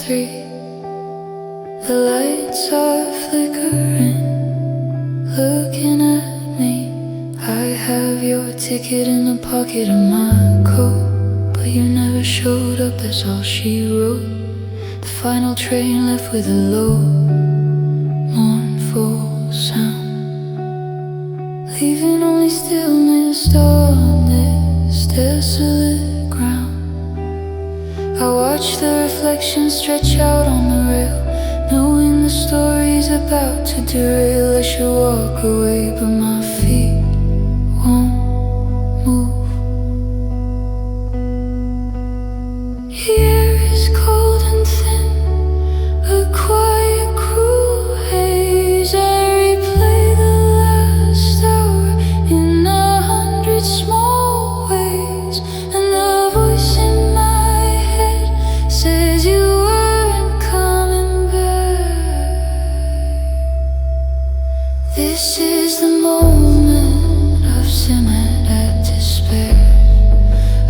3. The lights are flickering, looking at me. I have your ticket in the pocket of my coat, but you never showed up, that's all she wrote. The final train left with a low, mournful sound, leaving only stillness on this desolate ground. I watch the reflection stretch out on the rail, knowing the story's about to derail. I should walk away, but my feet won't move. The air is cold and thin, a quiet, cruel haze. I replay the last hour in 100 small ways, and the voice in my head says you weren't coming back. This is the moment I've simmered at despair,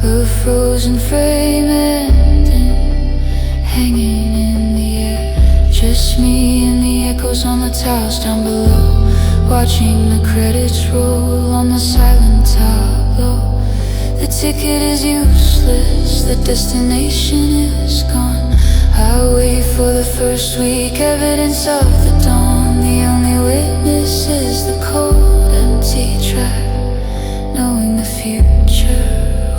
a frozen frame ending, hanging in the air. Just me and the echoes on the tiles down below, watching the credits roll on the silent tableau. The ticket is useless, the destination is gone. I wait for the first week, evidence of the dawn. The only witness is the cold, empty track, knowing the future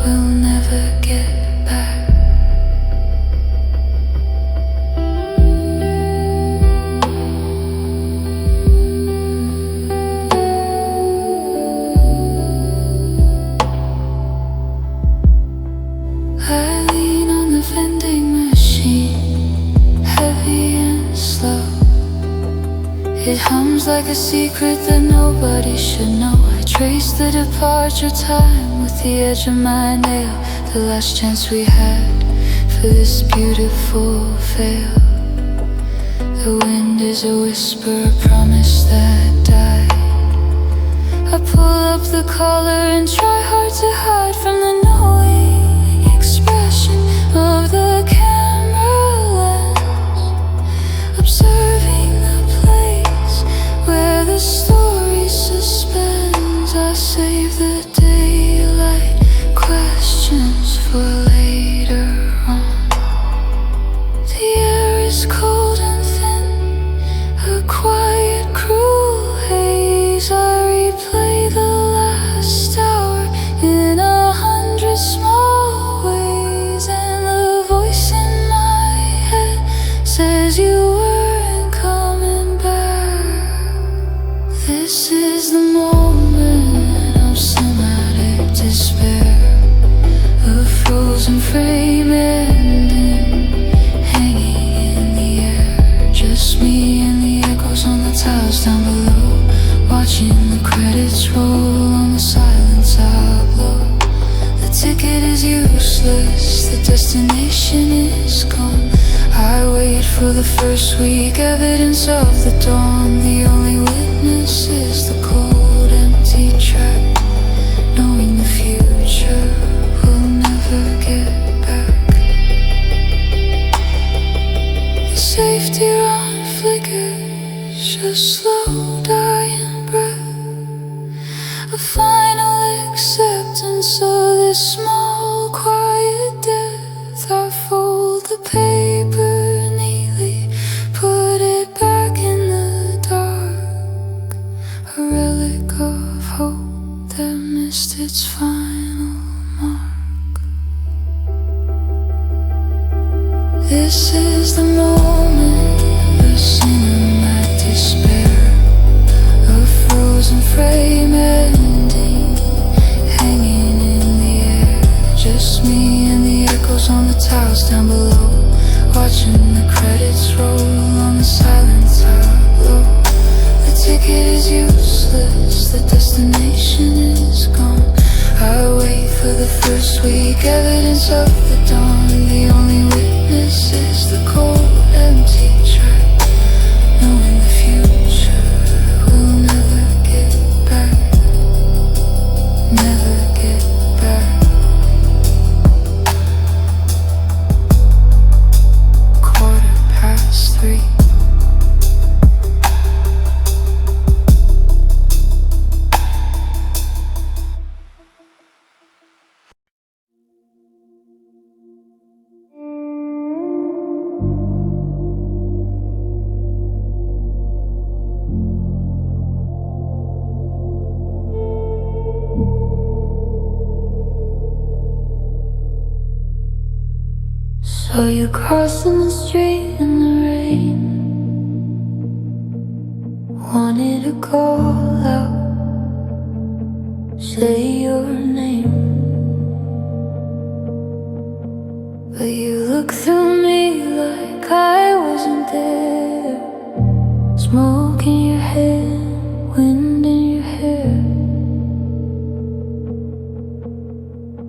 will never get back. I lean on the vending machine, heavy and slow. It hums like a secret that nobody should know. I trace the departure time with the edge of my nail, the last chance we had for this beautiful veil. The wind is a whisper, a promise that died. I pull up the collar and try hard to hide from the knowing expression of the camera lens, observing the place where the story suspends. I save the daylight questions for later on. The air is cold and thin, a quiet, cruel haze. I replay the last hour in 100 small ways, and the voice in my head says you weren't coming back. This is the moment of cinematic despair, a frozen frame ending, hanging in the air. Just me and the echoes on the tiles down below, watching the credits roll on the silent tableau. The ticket is useless, the destination is gone. I wait for the first week, evidence of the dawn. The only witness is the cold, empty track, knowing the future will never get back. The safety run flickers, a slow dying breath, a final acceptance of this small quiet death. I fold the paper neatly, put it back in the dark, a relic of hope that missed its final mark. This is the moment, the cinematic despair, a frozen frame ending, hanging in the air. Just me and the echoes on the tiles down below, watching the credits roll on the silent tableau. The ticket is useless, the destination is gone. I wait for the first week, evidence of the dawn. The only witness is the cold, empty track, knowing the future will never get back, never get back. Quarter Saw you crossing the street in the rain. Wanted to call out, say your name, but you looked through me like I wasn't there. Smoke in your hair, wind in your hair.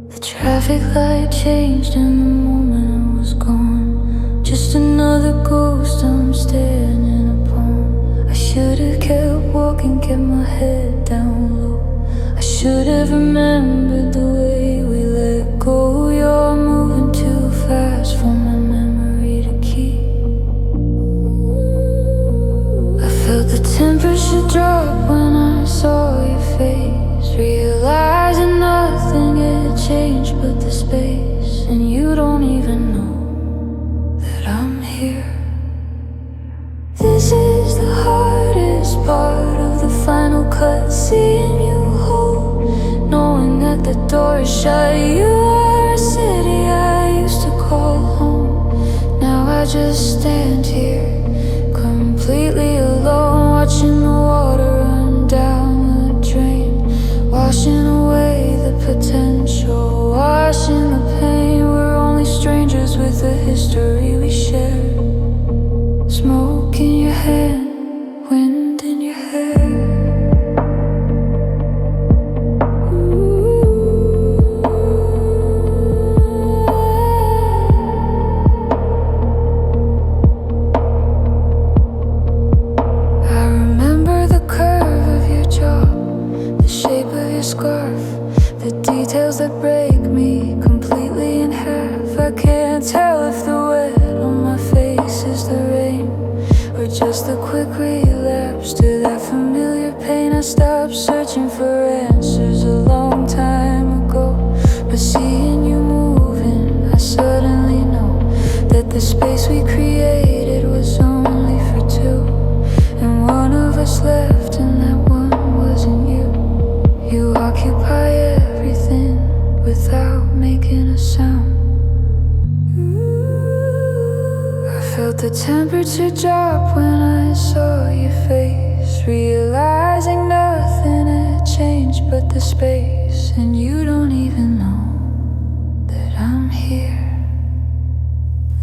The traffic light changed and the moment was gone. Just another ghost I'm standing upon. I should've kept walking, kept my head down low. I should've remembered the way we let go. You're moving too fast for my memory to keep. I felt the temperature drop when I saw your face, realizing nothing had changed but the space. And you don't even know that I'm here. This is the hardest part of the final cut, seeing you whole, knowing that the door is shut. You are a city I used to call home. Now I just stand here, completely alone, watching the water run down the drain, washing away the potential, washing the pain. We're only strangers with the history we share. Smoke in your hand, wind in your hair. I remember the curve of your jaw, the shape of your scarf, the details that break me completely in half. I can't tell if the wet on my face is the rain or just a quick relapse to that familiar pain. I stopped searching for answers a long time ago, but seeing you moving, I suddenly know that the space we created was only for two, and one of us left, and that one wasn't you. You occupy everything without making a sound. I felt the temperature drop when I saw your face, realizing nothing had changed but the space. And you don't even know that I'm here.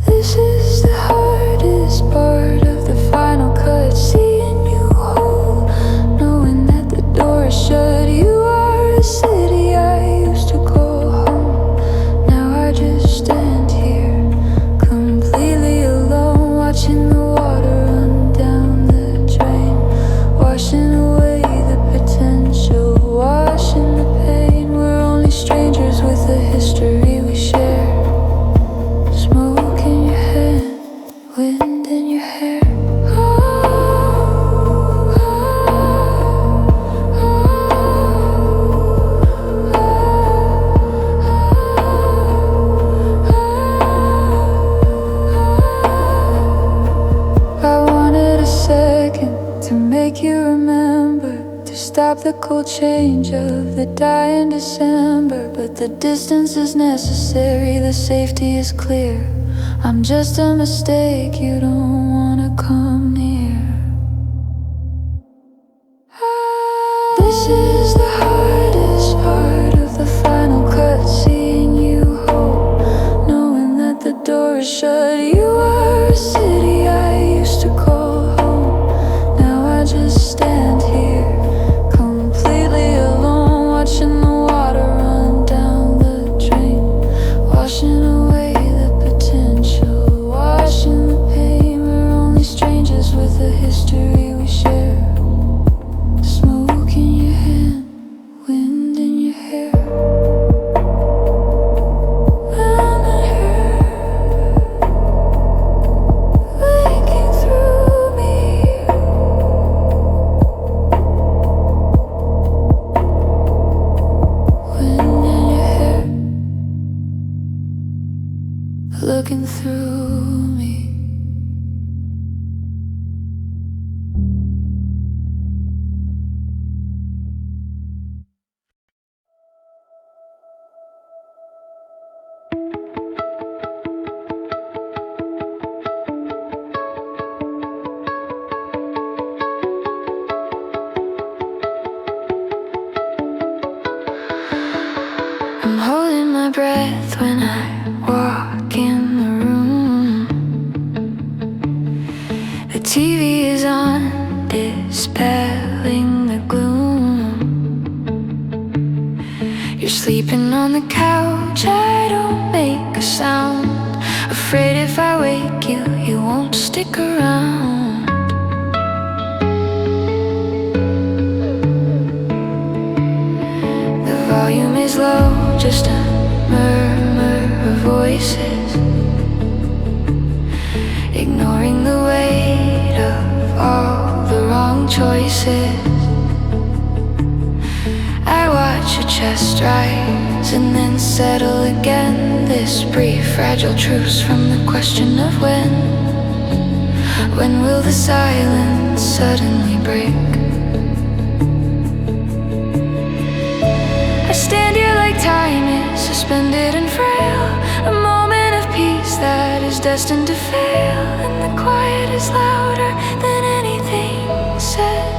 This is the hardest part of the final cut, seeing you whole, knowing that the door is shut. You are a city I used to call home. Now I just stand here, completely alone, watching the water run down the drain, washing away the potential, washing the pain. We're only strangers with the history we share. Smoke in your hand, wind in your hair. I wanted a second to make you remember, to stop the cold change of the dying December. But the distance is necessary, the safety is clear. I'm just a mistake you don't wanna come near. This is the hardest part of the final cut, seeing you whole, knowing that the door is shut. You are a city I used to call home. Now I just stand here, completely alone, watching the water run down the drain, washing away the potential, washing the pain. We're only strangers with the history we share. Smoke in your hand, wind in your hair. Wind in your hair, waking through me. Wind in your hair, looking through me. sound. Afraid if I wake you, you won't stick around. The volume is low, just a murmur of voices, ignoring the weight of all the wrong choices. I watch your chest rise and then settle again. This brief fragile truce from the question of when. When will the silence suddenly break? I stand here like time is suspended and frail, a moment of peace that is destined to fail. And the quiet is louder than anything said.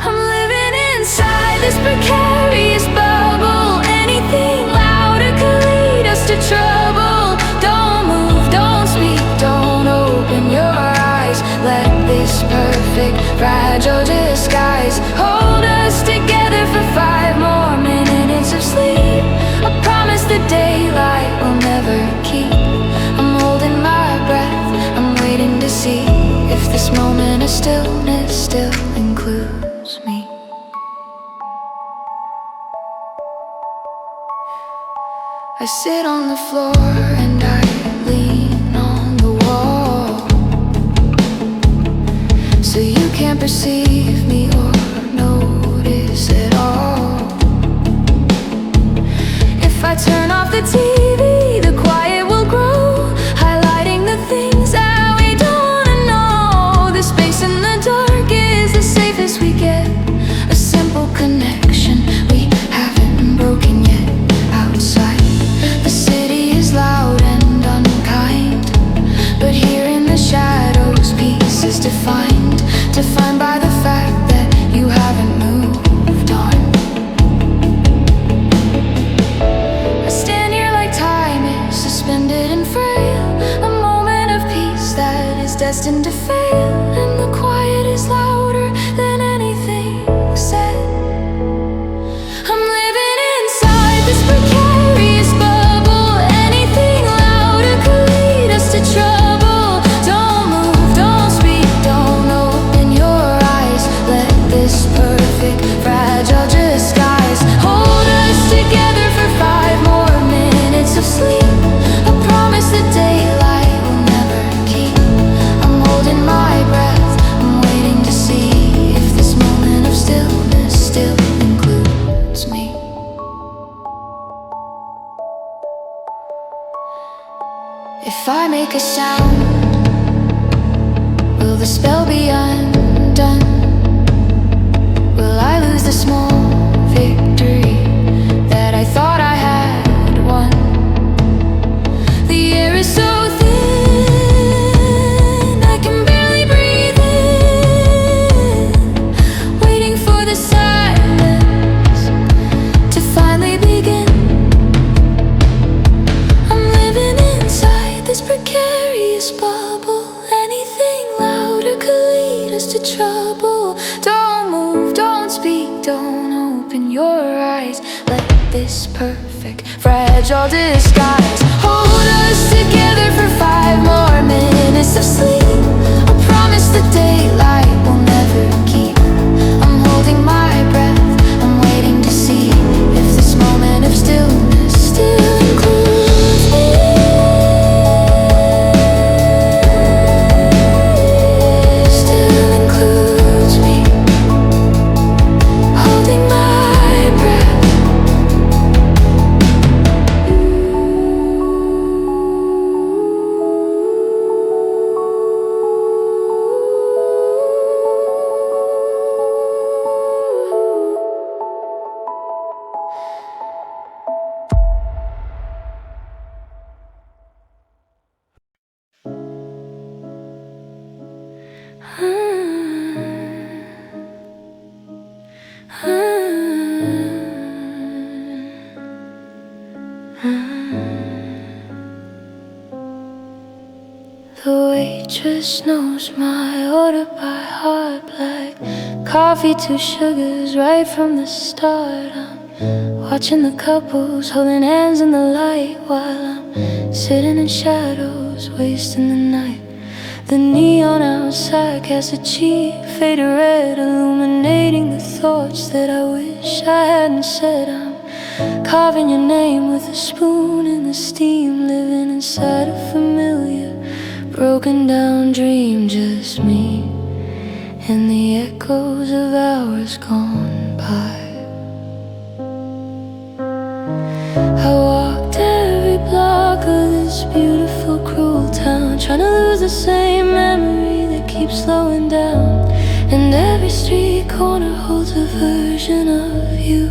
I'm living inside this precarious bubble. Anything louder could lead us to trouble. Don't move, don't speak, don't open your eyes. Let this perfect, fragile disguise hold us together for 5 more minutes of sleep. I promise the daylight will never keep. I'm holding my breath, I'm waiting to see if this moment of stillness still includes me. I sit on the floor and I lean on the wall, so you can't perceive me or notice at all. If I turn off the TV, the quiet will grow, highlighting the things that we don't wanna know. The space in the dark is the safest we get, a simple connection we haven't broken yet. Outside the city is loud and unkind, but here in the shadows peace is defined by the fact that you haven't moved on. I stand here like time is suspended and frail, a moment of peace that is destined to fail. And the quiet is louder than anything said. I'm living inside this precarious bubble. Anything louder could lead us to trouble. Don't move, don't speak, don't open your eyes. Let this perfect, fragile disguise hold us together for 5 more minutes of sleep. I promise the daylight will never keep. I'm holding my breath, I'm waiting to see if this moment of stillness still includes me. If I make a sound, will the spell be undone? Will I lose the small victory that I thought I had won? The air is so thin, I can barely breathe in, waiting for the silence to finally begin. I'm living inside this precarious bubble. Anything louder could lead us to trouble. Don't move, don't speak, don't open your eyes. Let this perfect, fragile disguise hold us together for 5 more minutes of sleep. I promise the daylight will never keep. I'm holding my breath, I'm waiting to see if this moment of stillness still includes me. Still includes me. Holding my breath. The waitress knows my order by heart. Black coffee, 2 sugars, right from the start. I'm watching the couples holding hands in the light while I'm sitting in shadows, wasting the night. The neon outside casts a cheap faded red, illuminating the thoughts that I wish I hadn't said. I'm carving your name with a spoon in the steam, living inside a familiar, broken down dream. Just me and the echoes of hours gone by. I walked every block of this beautiful, cruel town, trying to lose the same memory that keeps slowing down. And every street corner holds a version of you.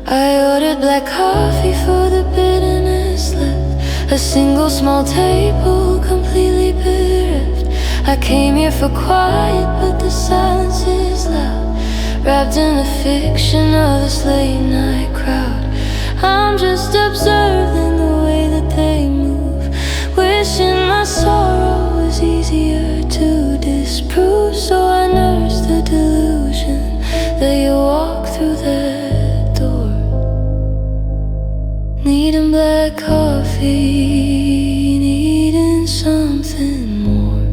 I ordered black coffee for the bitterness left, a single small table completely bereft. I came here for quiet, but the silence is loud, wrapped in the fiction of this late night crowd. I'm just observing the way that they move, wishing my sorrow was easier to disprove. So I nurse the delusion that you walk through that door, needing black coffee, needing something more.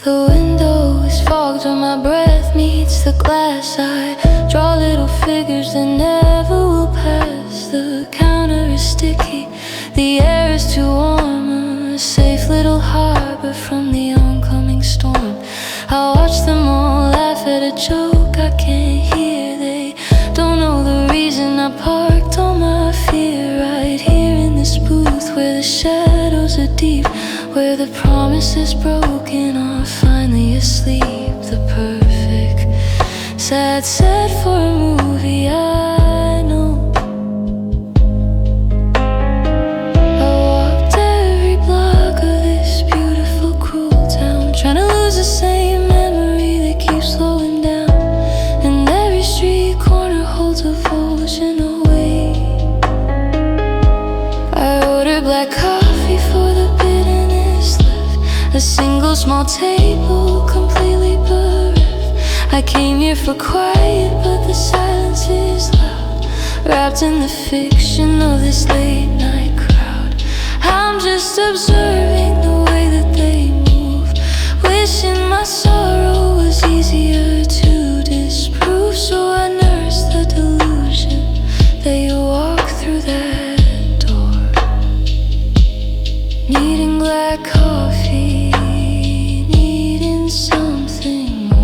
The window is fogged where my breath meets the glass. I draw little figures that never will pass. The counter is sticky, the air is too warm, a safe little harbor from the oncoming storm. I watch them all laugh at a joke I can't hear. They don't know the reason I parked all my fear right here in this booth, where the shadows are deep, where the promises broken are finally asleep. The perfect sad set for a movie, I know. I walked every block of this beautiful, cruel town, trying to lose the same memory that keeps slowing down. And every street corner holds a version away. I ordered black coffee for the bitterness left, a single small table completely bereft. I came here for quiet, but the silence is loud, wrapped in the fiction of this late night crowd. I'm just observing the way that they move, wishing my sorrow was easier to disprove. So I nurse the delusion that you walk through that door, needing black coffee, needing something more.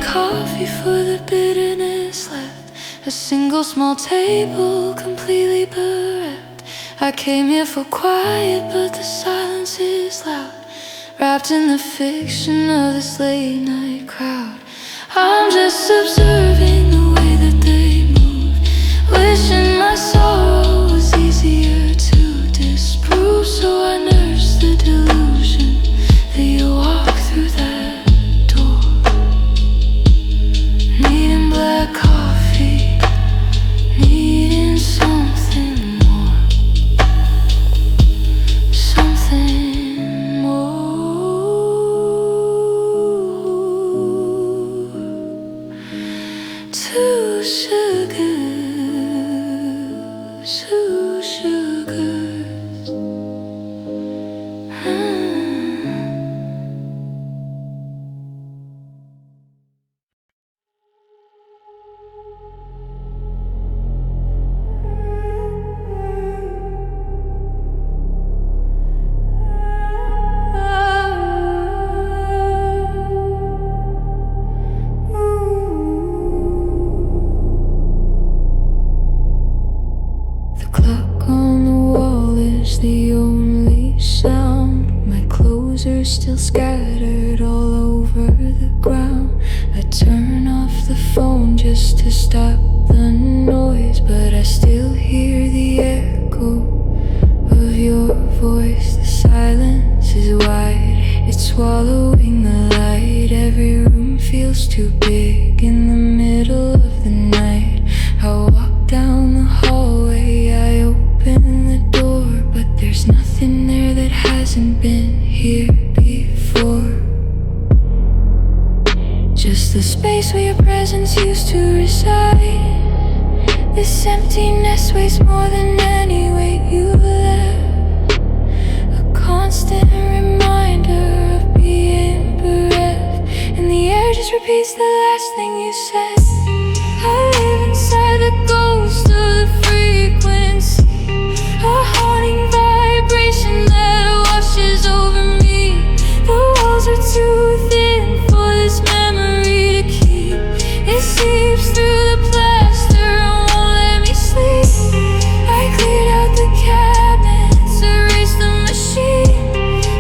Coffee for the bitterness left, a single small table completely bereft. I came here for quiet, but the silence is loud, wrapped in the fiction of this late night crowd. I'm just observing the way that they move, wishing my sorrow was easier to disprove. So I nurse the delusion that you walk through that door, needing black coffee, needing something more, something more. Two sugars, two sugars. The clock on the wall is the only sound. My clothes are still scattered all over the ground. I turn just to stop the noise, but I still hear the echo of your voice. The silence is wide, it's swallowing the light. Every room feels too big in the middle of the night. I walk down the hallway, I open the door, but there's nothing there that hasn't been here before. Just the space where your presence used to reside. This emptiness weighs more than any weight you left. A constant reminder of being bereft, and the air just repeats the last thing you said. I live inside the ghost of the frequency, a haunting vibration that washes over me. The walls are too thin for this memory to keep. It seeps through the plaster and won't let me sleep. I cleared out the cabinets, erased the machine,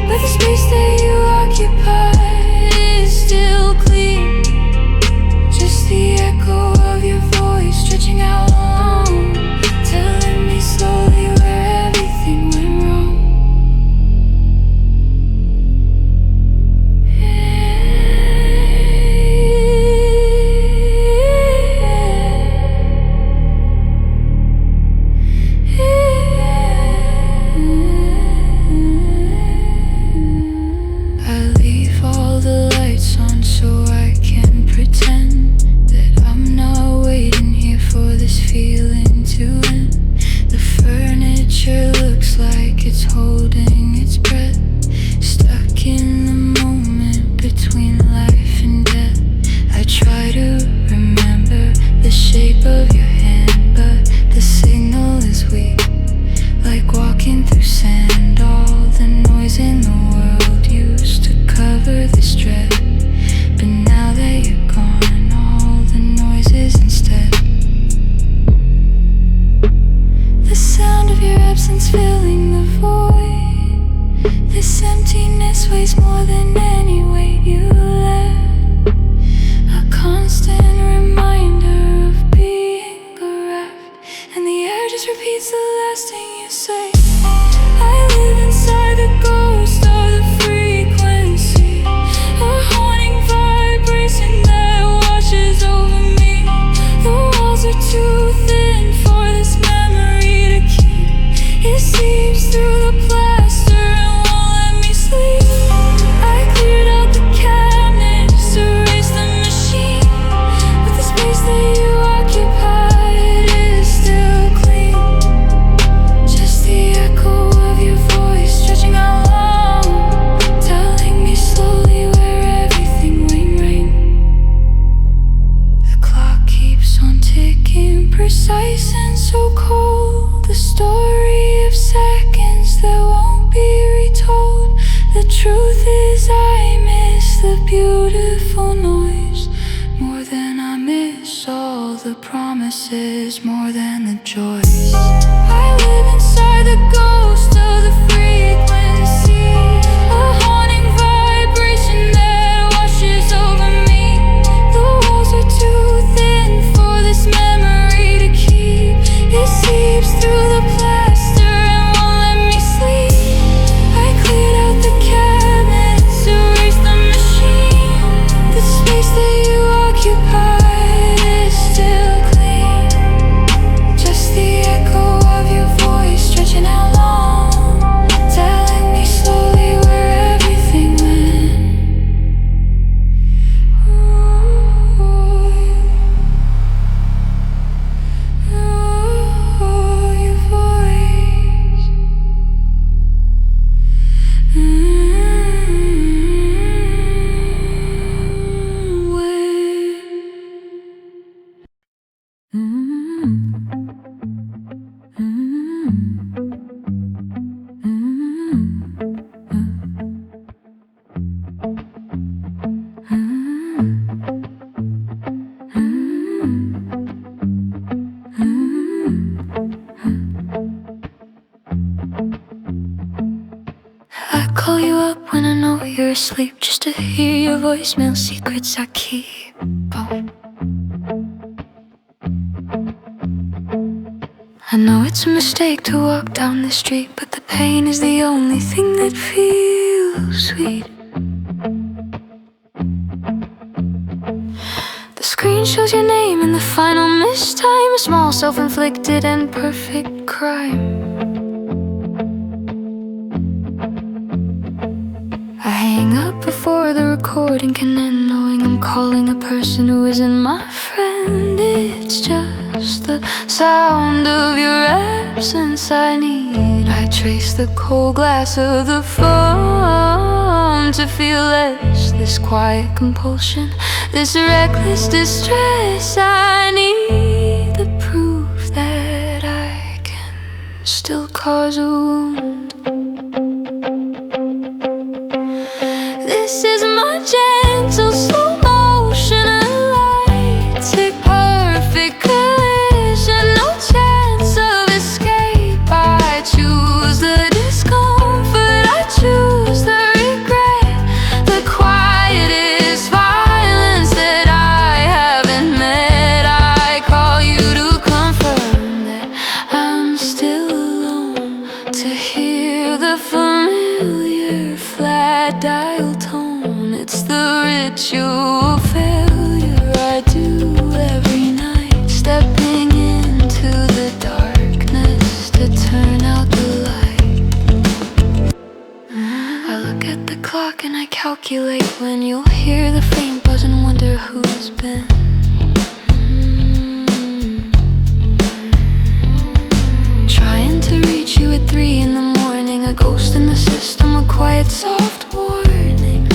but the space that you occupy is still clean. Just the echo of your voice stretching out long, telling me slowly where everything went wrong. I leave all the lights on so I can pretend that I'm not waiting here for this feeling to end. The furniture looks like it's holding its breath, stuck in the moment between life and death. I try to remember the shape of your hand, but the signal is weak, like walking through sand. All the noise in the world used to cover this dread, but now that you're gone, all the noises instead. The sound of your absence filling the void. This emptiness weighs more than any weight you left. A constant reminder of being bereft, and the air just repeats the last thing you say. I live inside the ghost of the frequency, a haunting vibration that washes over me. The walls are too thin for this memory to keep. It seeps through the plaster and won't let me sleep. I cleared out the cabinets, erased the machine, but the space that you occupied is still clean. Just the echo of your voice stretching out long, telling me slowly where everything went right. The clock keeps on ticking, precise and so cold. The story of seconds that won't be retold. The truth is I miss the beautiful noise more than I miss all the promises, more than the joys. I live inside the ghost of the frequency, a haunting vibration that washes over me. The walls are too thin for this memory to keep. It seeps through the plaster and won't let me sleep. I cleared out the cabinets, erased the machine. The space that you occupied is still clean. Just the echo of your voice stretching out long, telling me slowly where everything went. Your voice. I call you up when I know you're asleep, just to hear your voicemail, secrets I keep. Oh. I know it's a mistake to walk down the street, but the pain is the only thing that feels sweet. The screen shows your name in the final mistime, a small self-inflicted and perfect crime. I hang up before the recording can end, knowing I'm calling a person who isn't my friend. It's just the sound of your absence I need. I trace the cold glass of the phone to feel less this quiet compulsion, this reckless distress. I need the proof that I can still cause a wound. This is my gentle slow motion, electric perfect collision, no chance of escape. I choose the discomfort, I choose the regret. The quietest violence that I haven't met. I call you to confirm that I'm still alone, to hear the familiar flat dial tone. It's the ritual failure I do every night, stepping into the darkness to turn out the light. I look at the clock and I calculate when you'll hear the faint buzz and wonder who's been. Trying to reach you at 3 in the morning, a ghost in the system, a quiet soft warning.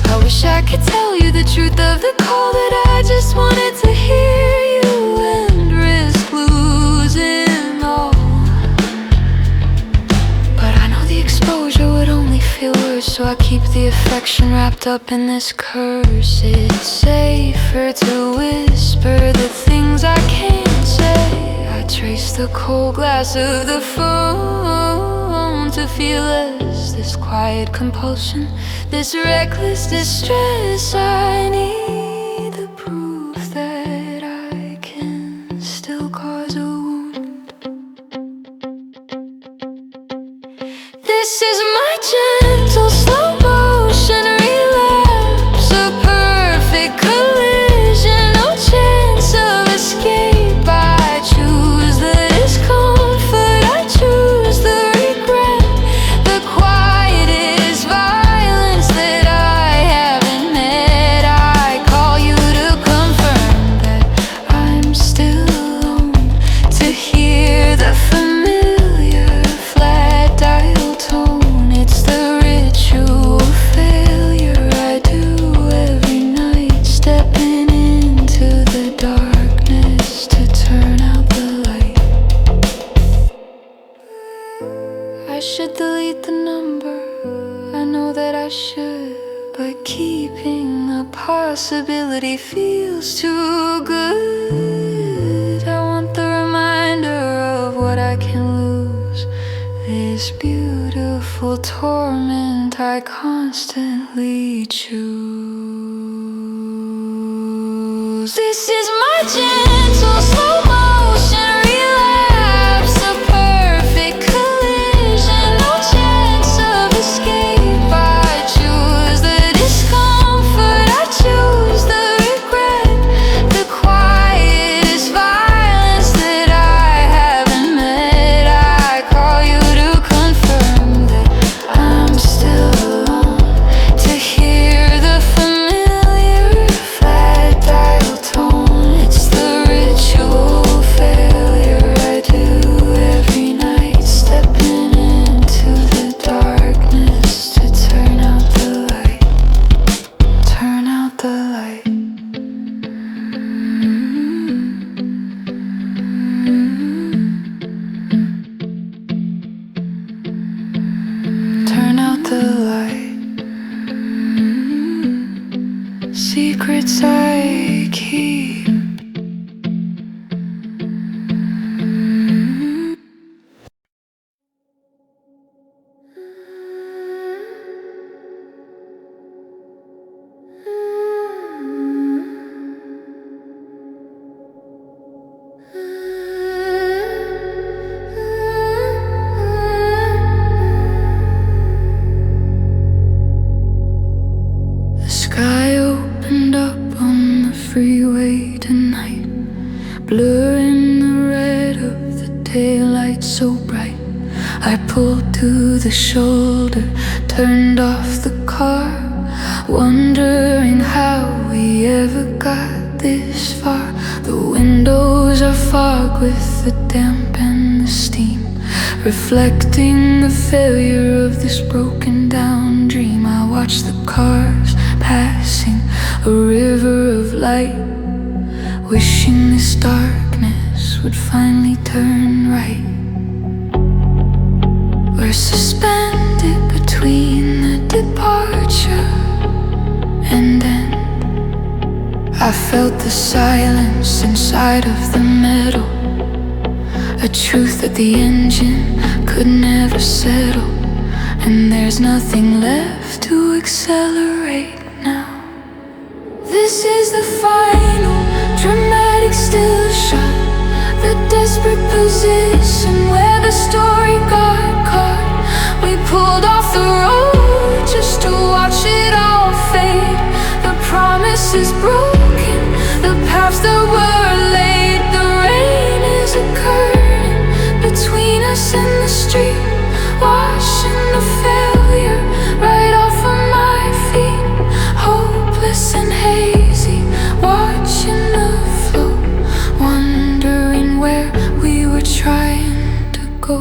I wish I could tell you the truth of the call, that I just wanted to hear you and risk losing all. But I know the exposure would only feel worse, so I keep the affection wrapped up in this curse. It's safer to whisper the things I can't say. I trace the cold glass of the phone to feel less this quiet compulsion, this reckless distress. I need the proof that I can still cause a wound. This is my gentle slow motion relapse, a perfect collision, no chance of escape. I choose the discomfort, I choose the regret. The quietest violence that I haven't met. I call you to confirm that I'm still alone, to hear the familiar flat dial tone. It's the ritual failure I do every night, stepping into the darkness to turn out the light. I should delete the number, I know that I should, but keeping the possibility feels too good. I want the reminder of what I can lose, this beautiful torment I constantly choose. This is my gentle slow motion relapse, a perfect collision, no chance of escape. I choose the discomfort, I choose the regret. The quietest violence that I haven't met. I call you to confirm that I'm still alone, to hear the familiar flat dial tone. It's the ritual failure I do every night, stepping into the darkness to turn out the light. Turn out the light. Turn out the light. Secrets I keep. sky opened up on the freeway tonight, blurring the red of the taillights so bright. I pulled to the shoulder, turned off the car, wondering how we ever got this far. The windows are fog with the damp and the steam, reflecting the failure of this broken down dream. I watch the cars passing a river of light, wishing this darkness would finally turn right. We're suspended between the departure and end. I felt the silence inside of the metal, a truth that the engine could never settle. And there's nothing left to accelerate now. This is the final dramatic still shot, the desperate position where the story got caught. We pulled off the road just to watch it all fade. The promise is broken, the paths that were laid. The rain is a curtain between us and the street, washing the failure right off of my feet. Hopeless and hazy, watching the flow, wondering where we were trying to go.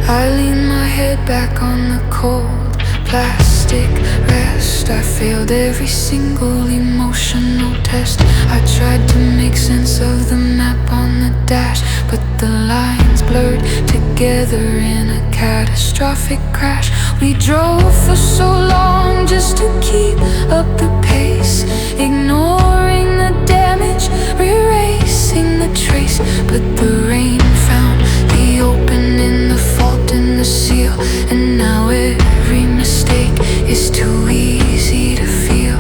I lean my head back on the cold plastic rest. I failed every single emotional test. I tried to make sense of the map on the dash, but the lines blurred together in a catastrophic crash. We drove for so long just to keep up the pace, ignoring the damage, erasing the trace. But the rain found the opening, the fault in the seal, and now every mistake is too easy to feel.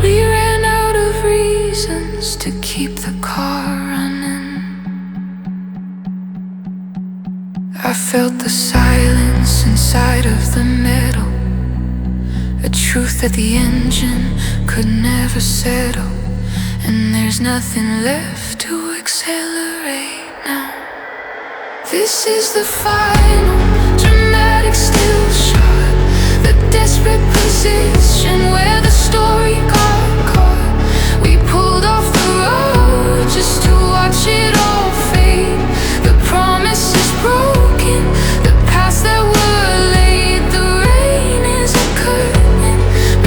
We ran out of reasons to keep the car running. I felt the silence inside of the metal, a truth that the engine could never settle. And there's nothing left to accelerate now. This is the final dramatic still shot, the desperate position where the story got caught. We pulled off the road just to watch it all fade. The promise is broken, the paths that were laid. The rain is a curtain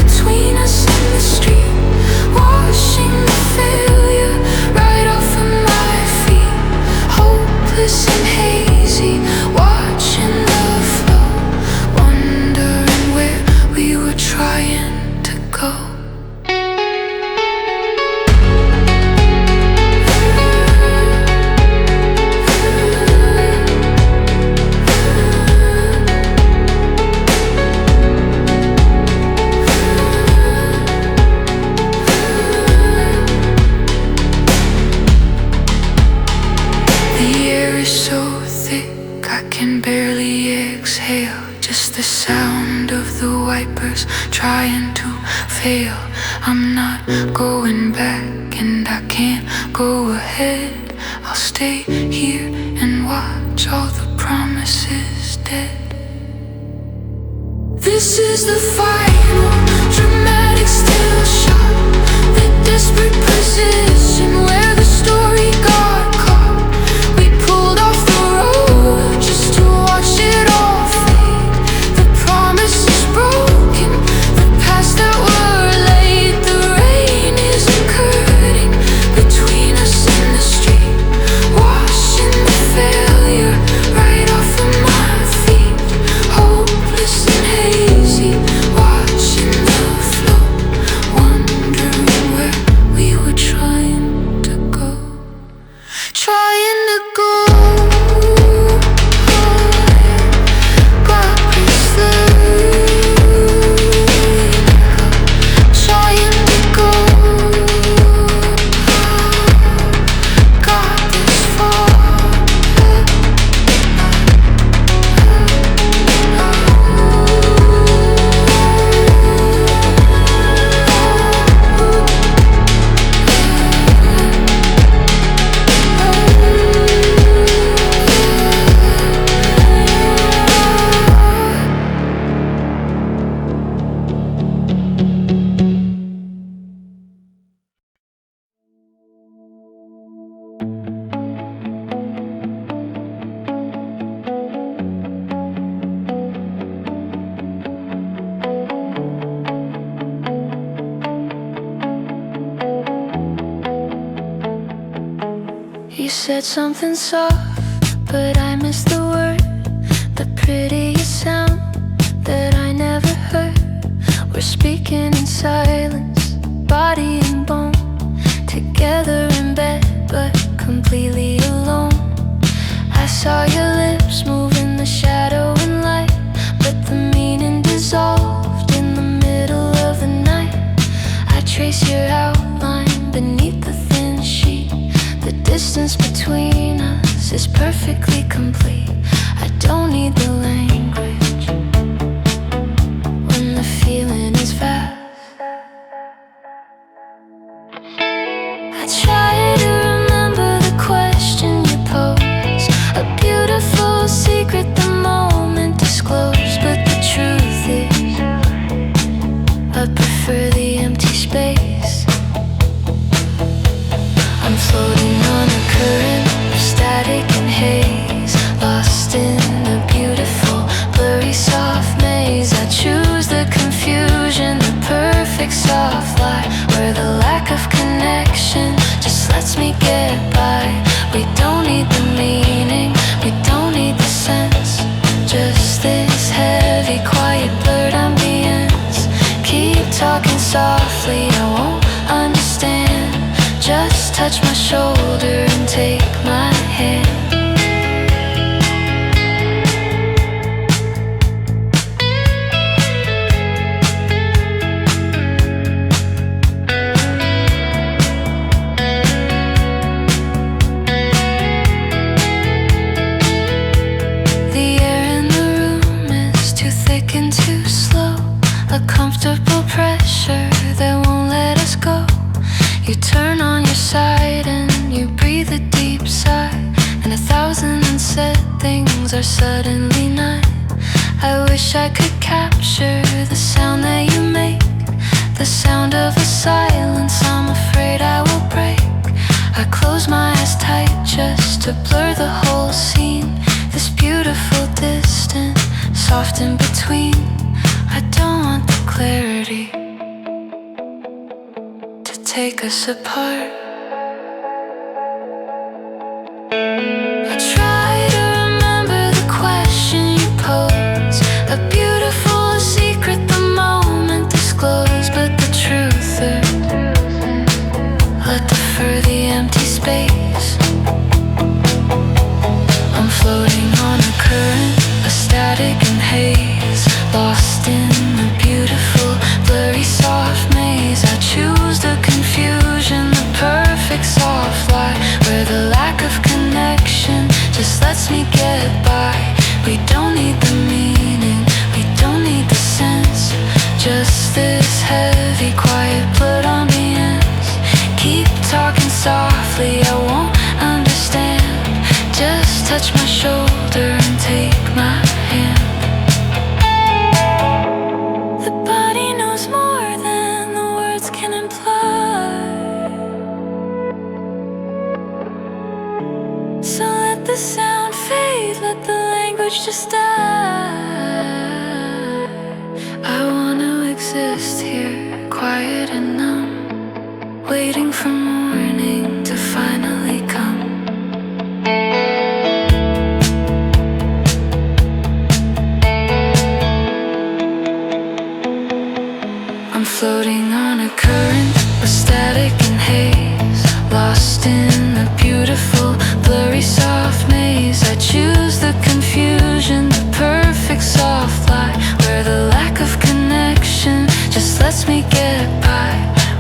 between us and the street, washing the failure right off of my feet. Hopeless and hazy, watching the flow, wondering where we were trying to go. The air is so thick I can barely exhale, just the sound of the wipers trying to fail. I'm not going back and I can't go ahead. I'll stay here and watch all the promises dead. This is the final dramatic still shot, the desperate position where the story got caught. We pulled off the road just to watch it all fade. The promise is broken, the paths that were laid. The rain is a curtain between us and the street, washing the failure right off of my feet. Hopeless and hazy, watching the flow, wondering where we were trying said something soft, but I missed the word. The prettiest sound that I never heard. We're speaking in silence, body and bone, together in bed, but completely alone. I saw your lips move in the shadow and light, but the meaning dissolved in the middle of the night. I trace your outline beneath the thin sheet. The distance between us is perfectly complete. I don't need the language when the feeling is vast. I try to remember the question you posed, a beautiful secret the moment disclosed. But the truth is, I prefer the empty space. I'm floating on a current of static and haze, lost in a beautiful, blurry, soft maze. I choose the confusion, the perfect soft lie, where the lack of connection just lets me get by. We don't need the meaning, we don't need the sense, just this heavy, quiet, blurred ambience. Keep talking softly, I won't understand. Just touch my shoulder and take my hand. The air in the room is too thick and too slow, a comfortable pressure that won't let us go. You turn on your side and you breathe a deep sigh, and 1,000 unsaid things are suddenly not. I wish I could capture the sound that you make, the sound of a silence I'm afraid I will break. I close my eyes tight just to blur the whole scene, this beautiful distance, soft in between. I don't want the clarity to take us apart. I try to remember the question you posed, a beautiful secret the moment disclosed. But the truth is, I prefer the empty space. I'm floating on a current, a static and haze, lost in the beautiful, blurry, soft maze. I choose the confusion, the perfect soft lie, where the lack of connection just lets me get by. We don't need the meaning, we don't need the sense, just this heavy, quiet, blurred ambience. Keep talking softly, I won't understand. Just touch my shoulder and take my hand. The body knows more than the words can imply, so let the sound fade, let the language just die. I wanna exist here, quiet and numb, waiting for morning to finally come. I'm floating on a current of static and haze, lost in a beautiful, blurry, soft maze. I choose the confusion, the perfect soft lie, where the lack of connection just lets me get by.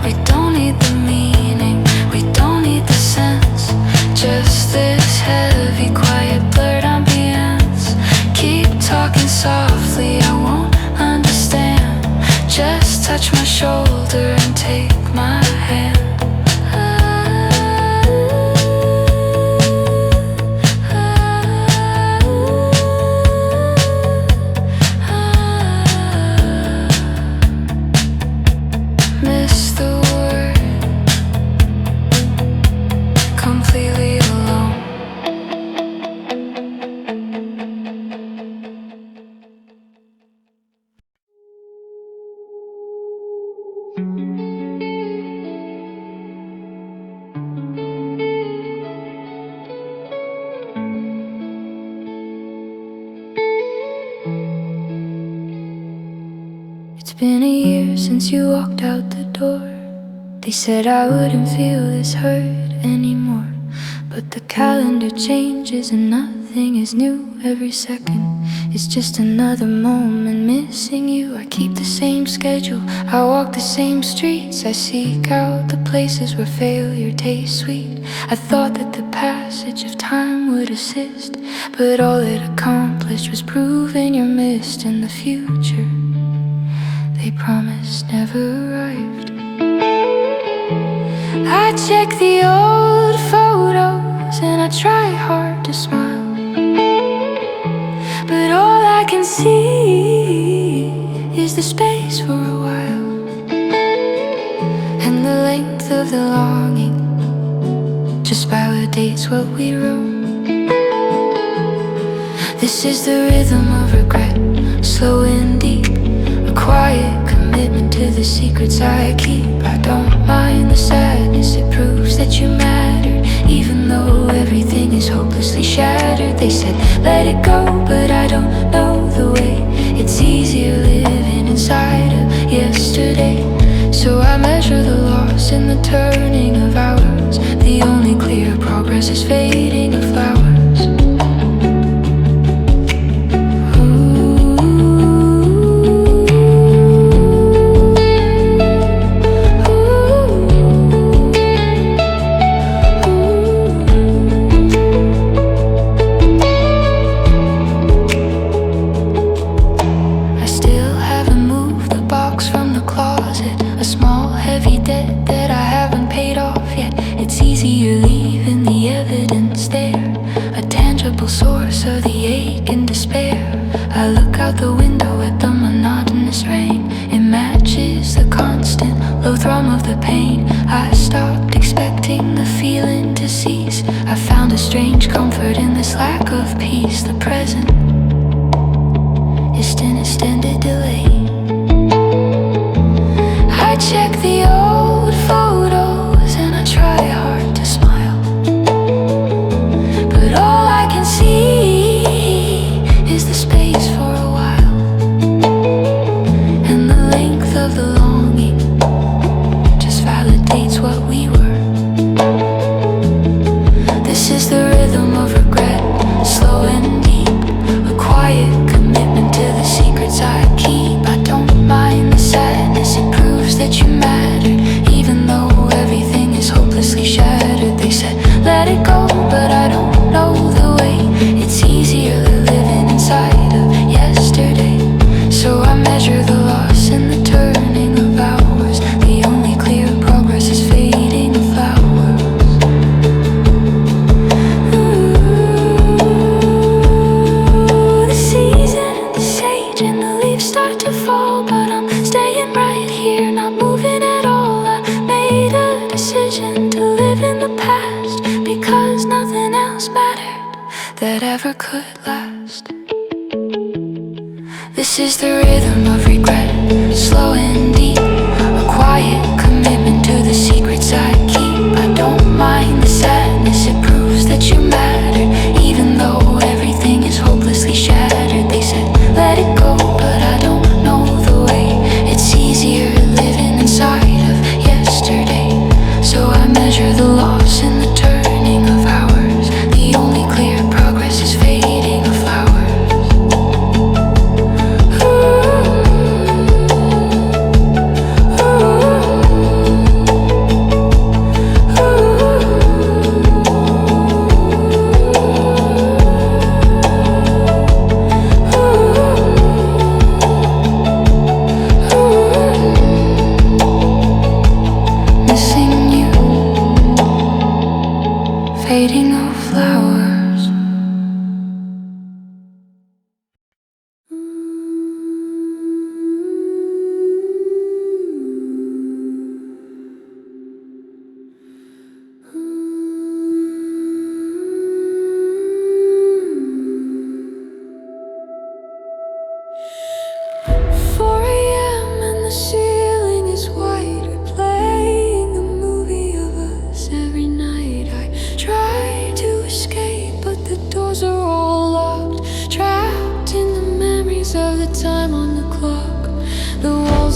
We don't need the meaning, we don't need the sense, just this heavy, quiet, blurred ambience. Keep talking softly, I won't understand. Just touch my shoulder and take my hand. Miss the word, completely alone. It's been a year since you walked out the door. They said I wouldn't feel this hurt anymore, but the calendar changes and nothing is new every second. It's just another moment missing you. I keep the same schedule, I walk the same streets, I seek out the places where failure tastes sweet. I thought that the passage of time would assist, but all it accomplished was proving your missed. And the future they promised never arrived. I check the old photos and I try hard to smile, but all I can see is the space for a while, and the length of the longing just validates what we wrote. This is the rhythm of regret, slow and deep, a quiet commitment to the secrets I keep. I don't mind the sadness, it proves that you matter, even though everything is hopelessly shattered. They said let it go, but I don't know the way. It's easier living inside of yesterday. So I measure the loss in the turning of hours. The only clear progress is fading of flowers. Source of the ache and despair. I look out the window at the monotonous rain. It matches the constant low thrum of the pain. I stopped expecting the feeling to cease. I found a strange comfort in this lack of peace. The present is an extended delay. I check the old photos and I try hard to smile, but all I can see is the space for a while, and the length of the longing just validates what we were. This is the rhythm of regret, slow and deep, a quiet commitment to the secrets I keep. I don't mind the sadness, it proves that you matter, even though everything is hopelessly shattered. They said let it go, but I don't know the way. It's easier living inside of yesterday. So I measure the loss in the turning of hours. The only clear progress is fading of flowers. Ooh, the season and the sage and the leaves start to fall, but I'm staying right here, not moving at all. I made a decision to live in the past, because nothing else mattered that ever could last. This is the rhythm of regret, slow and deep, a quiet commitment to the secrets I keep. I don't mind the sadness, it proves that you matter, even though everything is hopelessly shattered. They said let it go, but I don't know the way. It's easier living inside of yesterday. So I measure the loss in the turning of hours. The only clear progress is fading of flowers. Missing you, fading of flowers. And the ceiling is white. We're playing a movie of us every night. I try to escape, but the doors are all locked, trapped in the memories of the time on the clock. The wall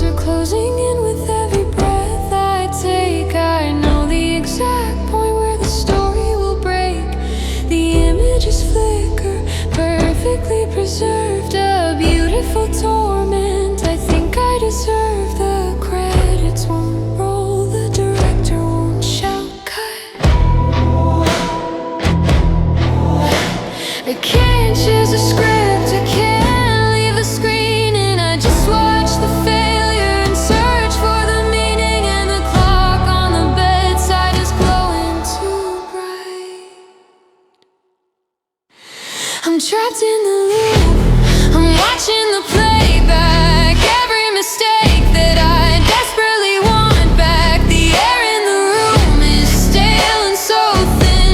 closing in with every breath I take. I know the exact point where the story will break. The images flicker, perfectly preserved, a beautiful torment. I think I deserve the credits won't roll, the director won't shout cut. I can't choose a script, I can't leave the screen, and I just watch the failure and search for the meaning. And the clock on the bedside is glowing too bright. I'm trapped in the loop, I'm watching the playback, every mistake that I desperately want back. The air in the room is stale and so thin,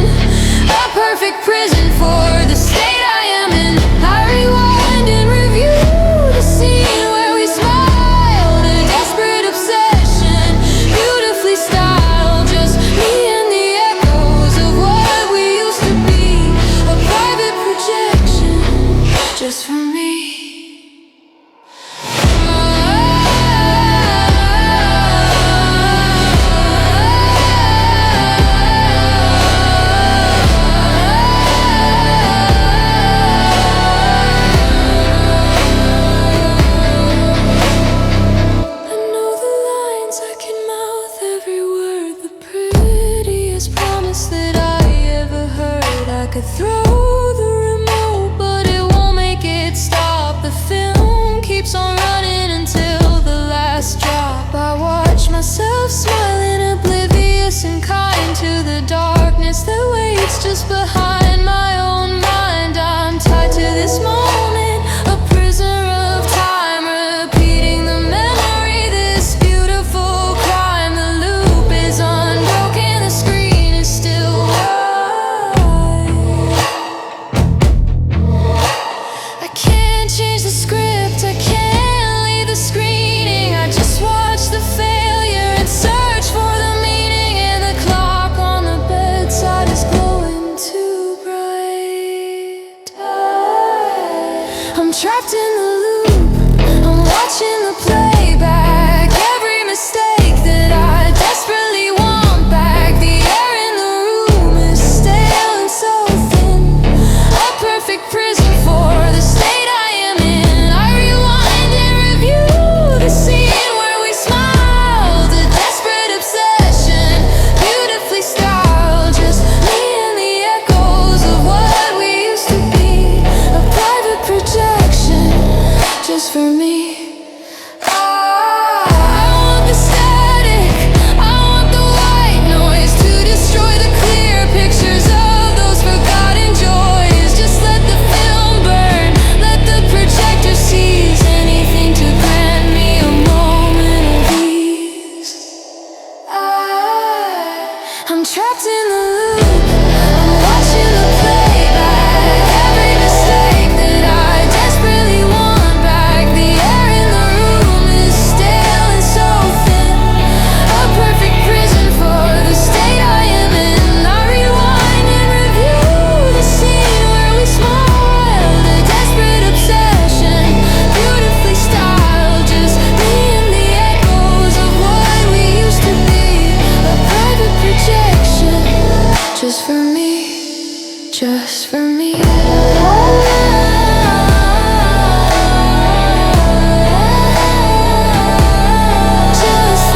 a perfect prison for the state I am in. I rewind and review the scene where we smiled, a desperate obsession, beautifully styled, just me and the echoes of what we used to be, a private projection just for me. Throw the remote, but it won't make it stop. The film keeps on running until the last drop. I watch myself smiling, oblivious and kind to the darkness that waits just behind my own mind. I'm tied to this moment, a prisoner of time, repeating the memory, this beautiful crime. The loop is unbroken, the screen is still wide. Change the script, I can't leave the screening. I just watch the failure and search for the meaning. And the clock on the bedside is glowing too bright. I'm trapped in the loop, I'm watching the playback, every mistake that I desperately want back. The air in the room is stale and so thin, a perfect prison for the state I am in. I rewind and review the scene where we smiled, a desperate obsession, beautifully styled, just me and the echoes of what we used to be, a private projection just for me. I want the static, I want the white noise to destroy the clear pictures of those forgotten joys. Just let the film burn, let the projector seize anything to grant me a moment of ease. I'm trapped in the loop, I'm watching the playback, every mistake that I desperately want back. The air in the room is stale and so thin, a perfect prison for the state I am in. I rewind and review the scene where we smiled, a desperate obsession, beautifully styled, just me and the echoes of what we used to be, a private projection just for me, just for me. Just for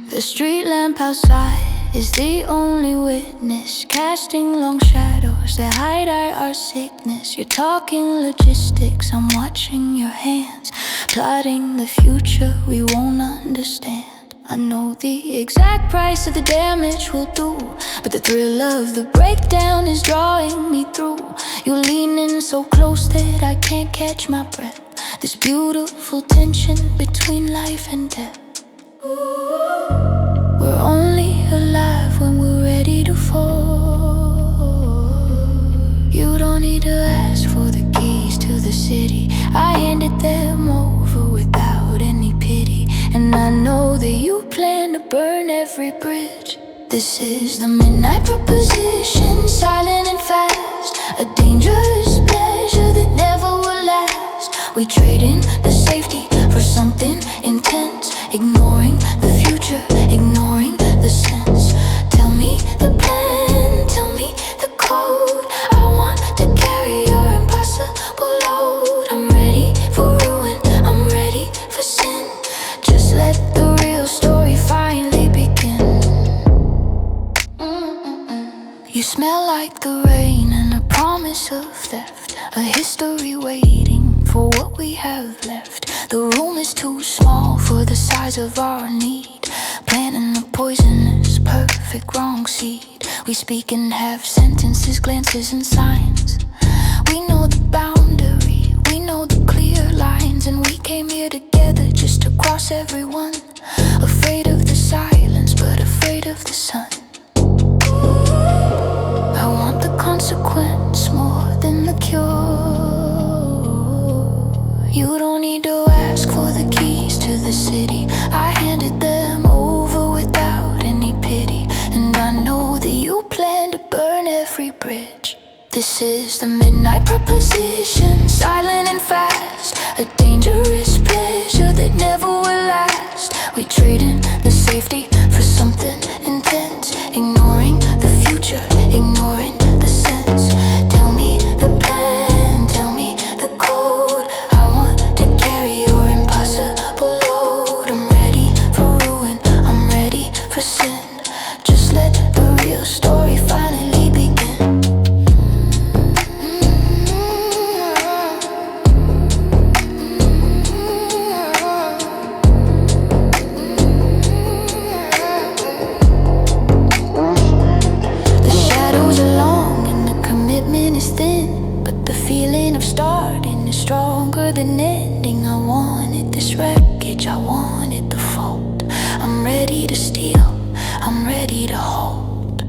the street lamp outside is the only witness, casting long shadows that hide our sickness. You're talking logistics, I'm watching your hands, plotting the future we won't understand. I know the exact price of the damage will do, but the thrill of the breakdown is drawing me through. You're leaning so close that I can't catch my breath. This beautiful tension between life and death. We're only alive when we're ready to fall. You don't need to ask for the keys to the city. I handed them over without any pity. And I know that you plan to burn every bridge. This is the midnight proposition, silent and fast. A dangerous pleasure that never will last. We trade in the safety for something intense, ignoring the future, ignoring the sense. Tell me the plan, tell me the code. I want to carry your impossible load. I'm ready for ruin, I'm ready for sin. Just let the real story finally begin. You smell like the rain and a promise of theft, a history waiting for what we have left. The room is too small for the size of our need, planting a poisonous, perfect wrong seed. We speak in half sentences, glances and signs. We know the boundary, we know the clear lines, and we came here together just to cross everyone. Afraid of the silence, but afraid of the sun. I want the consequence more than the cure. You don't need to ask for the keys to the city. I handed them over without any pity. And I know that you plan to burn every bridge. This is the midnight proposition, silent and fast. A dangerous pleasure that never will last. We trade in the safety for something intense, ignoring the future, ignoring the sense. Tell me the plan, tell me the code. I want to carry your impossible load. I'm ready for ruin, I'm ready for sin. Just let the real story finally begin. Stronger than ending. I wanted this wreckage, I wanted the fault. I'm ready to steal, I'm ready to hold.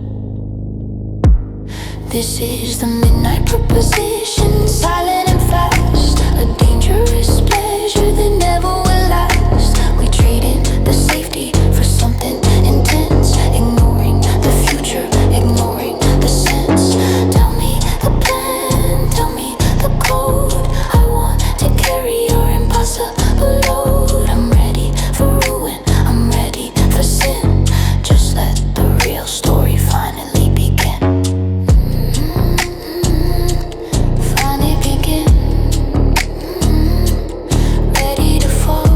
This is the midnight proposition, silent and fast. A dangerous pleasure that never will last. We trade in the safety for something intense, ignoring the future, ignoring the sense. Tell me the plan, tell me the code. Carry your impossible load. I'm ready for ruin, I'm ready for sin. Just let the real story finally begin. Finally begin. Ready to fall.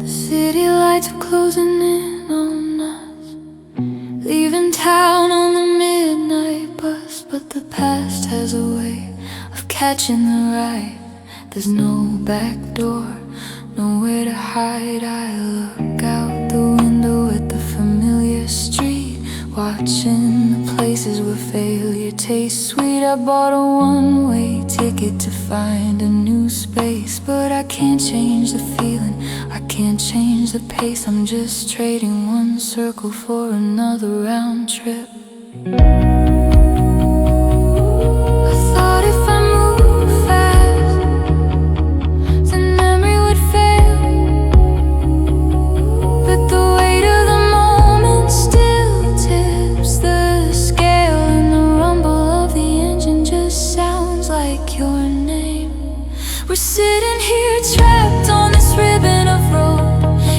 City lights are closing in on us, leaving town on the midnight bus. But the past has a way of catching the ride. There's no back door, nowhere to hide. I look out the window at the familiar street, watching the places where failure tastes sweet. I bought a one-way ticket to find a new space, but I can't change the feeling, I can't change the pace. I'm just trading one circle for another round trip. I thought if I moved fast, then memory would fail. But the weight of the moment still tips the scale, and the rumble of the engine just sounds like your name. We're sitting here trapped on this ribbon of road,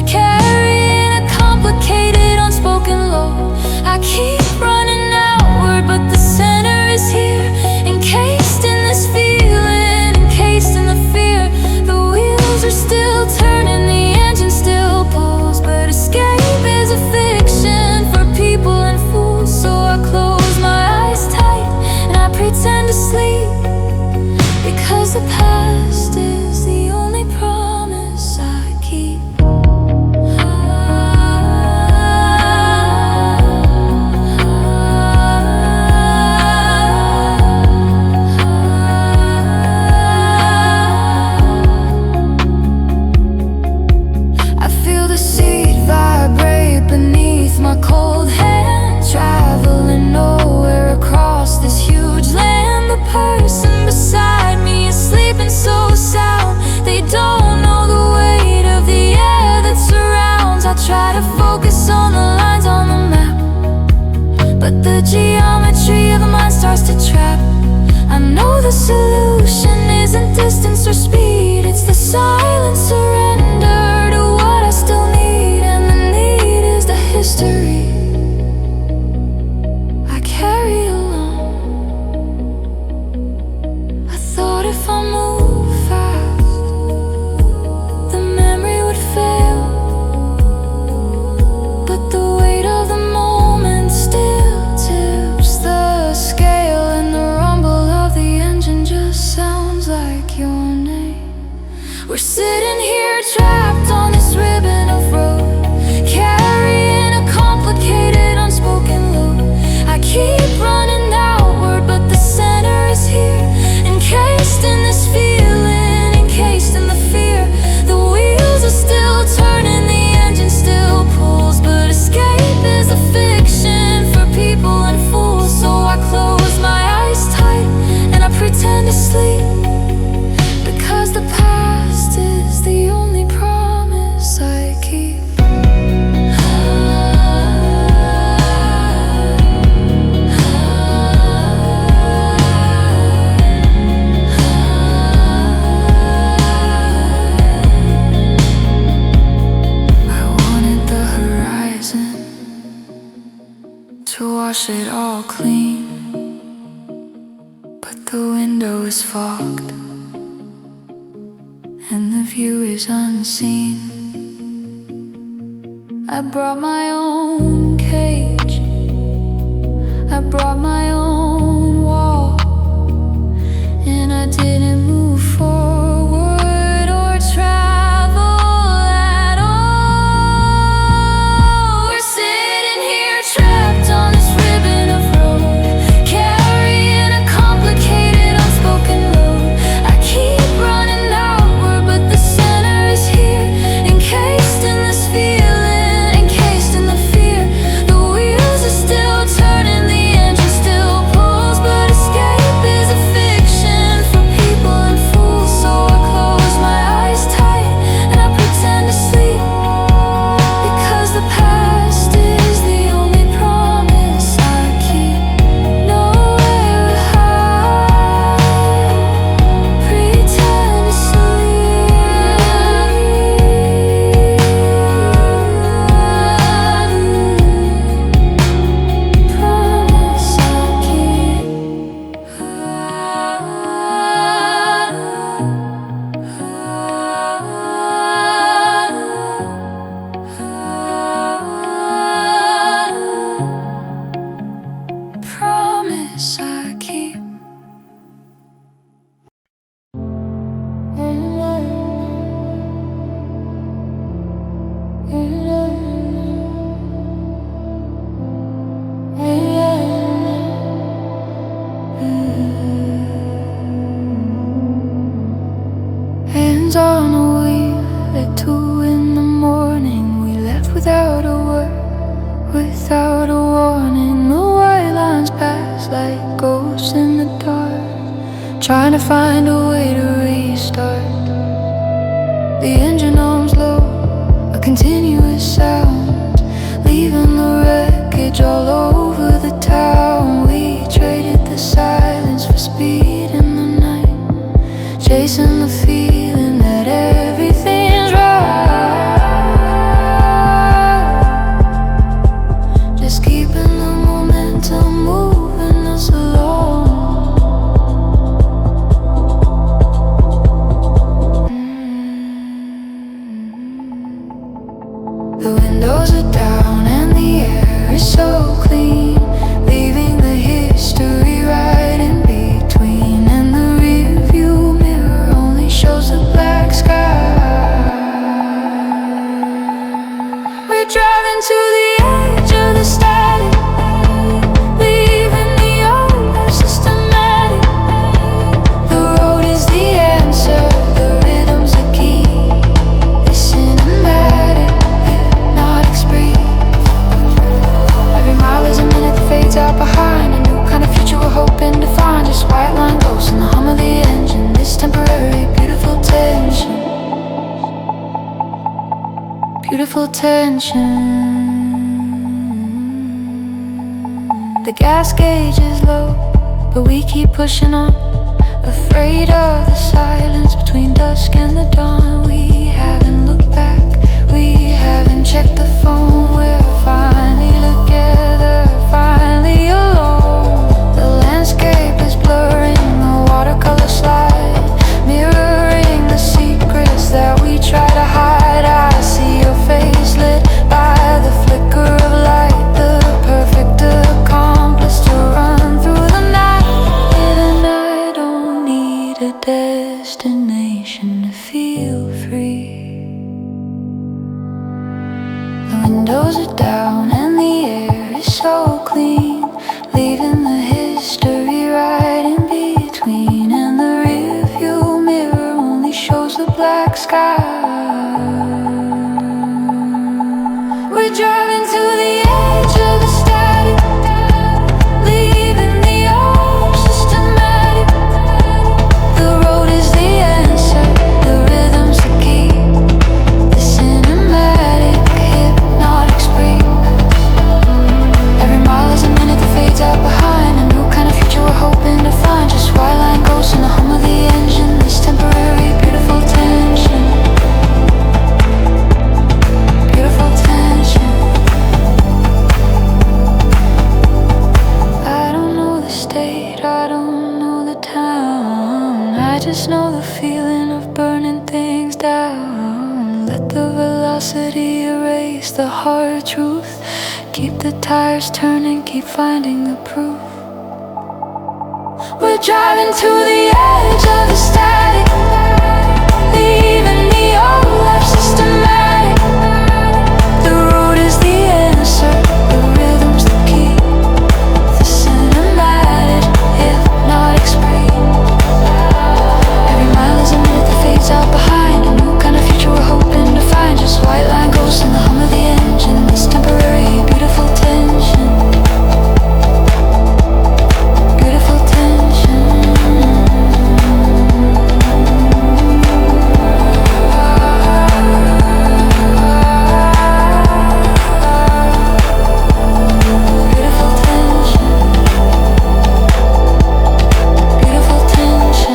carrying a complicated unspoken load. I keep running outward, but the center is here, encased in this feeling, encased in the fear. The wheels are still turning, the engine still pulls, but escape is a fiction for people and fools. So I close my eyes tight and I pretend to sleep, because the past is the only promise I keep. I feel the seat vibrate beneath my cold hand, traveling nowhere across this huge land. The person beside me is sleeping so sound, they don't know the weight of the air that surrounds. I try to focus on the lines on the map, but the geometry of the mind starts to trap. I know the solution isn't distance or speed, it's the silent surrender to what I still need, and the need is the history I carry along. I thought if I move fast, the memory would fail, but the weight of the moment still tips the scale, and the rumble of the engine just sounds like your name. We're sitting here trapped on this ribbon of road, carrying a complicated unspoken load. I keep running outward, but the center is here, encased in this feeling, encased in the fear. The wheels are still turning, the engine still pulls, but escape is a fiction for people and fools. So I close my eyes tight and I pretend to sleep, because the past is the only promise I keep. I wanted the horizon to wash it all clean, but the window is fogged and the view is unseen. I brought my own cage, I brought my own wall, and I didn't move forward or travel at all. We're sitting here trapped on this ribbon of road, carrying a complicated unspoken load. I keep running outward, but the center is here, encased in this feeling, encased in the fear. The wheels are still turning, the engine still pulls, but escape is a fiction for people and fools. So I close my eyes tight and I pretend to sleep, because the past is the only promise I keep. Nowhere to hide, pretend to sleep. Promise I keep. Promise I keep. Hands on a wheel at 2 in the morning. We left without a word, without a warning. The white lines pass like ghosts in the dark, trying to find a way to restart. The engine arms low, a continuous sound, leaving the wreckage all over the town. We traded the silence for speed in the night, chasing the feeling that everything's right, just keeping the momentum moving us along. beautiful tension. The gas gauge is low, but we keep pushing on, afraid of the silence between dusk and the dawn. We haven't looked back, we haven't checked the phone. We're finally together, finally alone. The landscape is blurring, the watercolor slide, mirroring the secrets that we try to hide. I see your face lit by the flicker of light, the perfect accomplice to run through the night. Even I don't need a destination to feel free. The windows are down and the air is so clean, leaving the history right in between. And the rear view mirror only shows the black sky. We're driving to the edge of the static, leaving the old systematic. The road is the answer, the rhythm's the key, the cinematic, hypnotic spring. Every mile is a minute that fades out behind, a new kind of future we're hoping to find. Just white line ghosts in the hum of the engine, this temporary beautiful tension. Beautiful tension. I don't know the state, I don't know the town, I just know the feeling of burning things down. Let the velocity erase the hard truth, keep the tires turning, keep finding the proof. We're driving to the edge of the static, leaving the old life systematic. The road is the answer, the rhythm's the key, the cinematic, hypnotic spree. Every mile is a minute that fades out behind, a new kind of future we're hoping to find. Just white line ghosts in the hum of the engine, this temporary beautiful tension. Beautiful tension. Beautiful tension. Beautiful tension.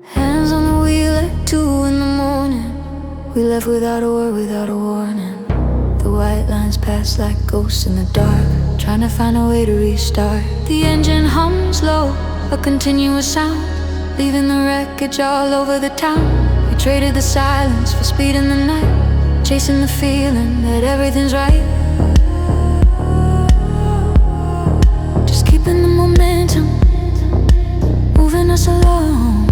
Hands on the wheel at 2 in the morning, we left without a word, without a warning. The white lines pass like ghosts in the dark, trying to find a way to restart. The engine hums low, a continuous sound, leaving the wreckage all over the town. We traded the silence for speed in the night, chasing the feeling that everything's right. Just keeping the momentum, moving us along.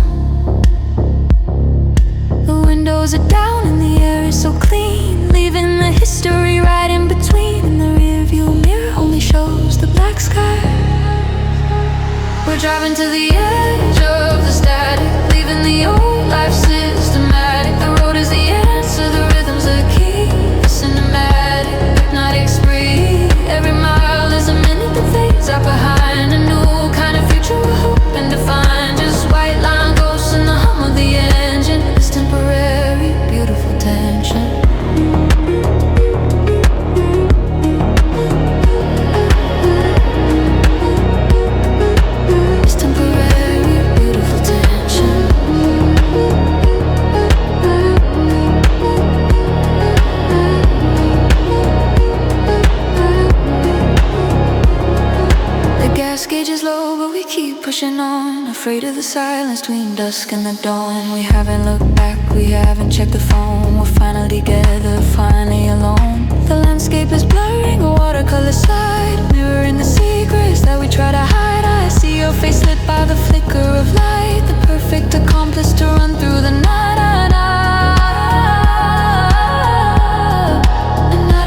The windows are down and the air is so clean, leaving the history right in between. And the rear view mirror only shows the black sky. We're driving to the edge of the static, leaving the old life systematic. The road is the answer, the rhythm's the key, the cinematic, hypnotic spree. Every mile is a minute that fades out behind, a new kind of future we're hoping to find. Just white line ghosts in the hum of the engine, this temporary beautiful tension. This temporary beautiful tension. The gas gauge is low, but we keep pushing on, afraid of the silence between dusk and the dawn. We haven't looked back, we haven't checked the phone. We're finally together, finally alone. The landscape is blurring, a watercolor slide, mirroring the secrets that we try to hide. I see your face lit by the flicker of light, the perfect accomplice to run through the night. And I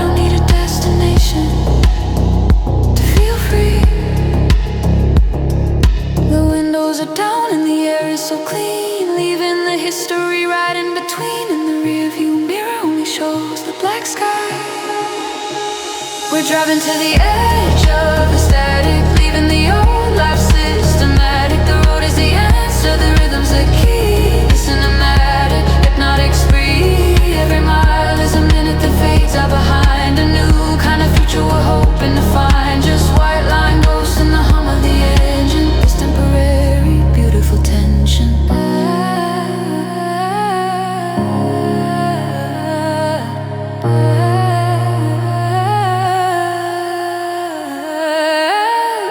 the history right in between. And the rearview mirror only shows the black sky. We're driving to the edge of the static, leaving the old life systematic. The road is the answer, the rhythm's the key. The cinematic, hypnotic spree. Every mile is a minute that fades out behind. A new kind of future we're hoping to find. Just white line ghosts and the hum of the engine. This temporary, beautiful tension.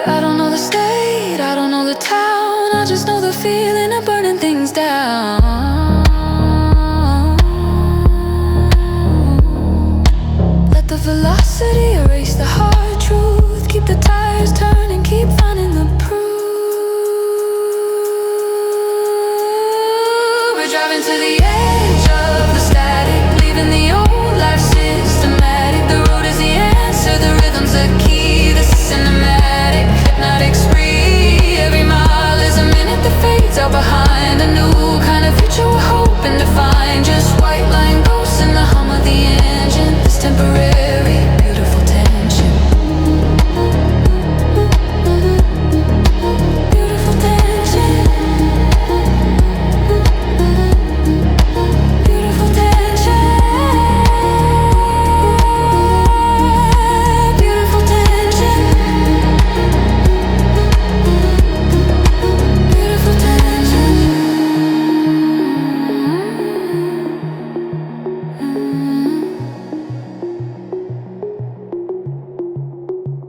I don't know the state, I don't know the town. I just know the feeling of burning things down. Let the velocity erase the hard truth. Keep the tires turning, keep finding the proof. We're driving to the edge of the static, leaving the old life systematic. The road is the answer, the rhythm's the key. The cinematic, hypnotic spree. Every mile is a minute that fades out behind. A new kind of future we're hoping to find. Just white line ghosts and the hum of the engine. This temporary, beautiful tension. Beautiful tension. Beautiful tension. Beautiful tension. Beautiful tension.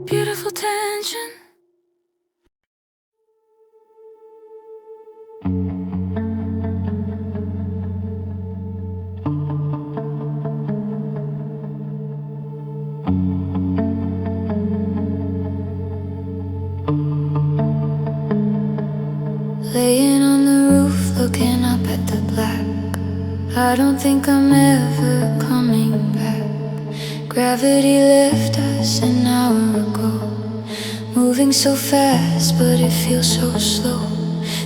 Beautiful tension. Laying on the roof, looking up at the black. I don't think I'm ever coming back. Gravity left us an hour ago, moving so fast, but it feels so slow.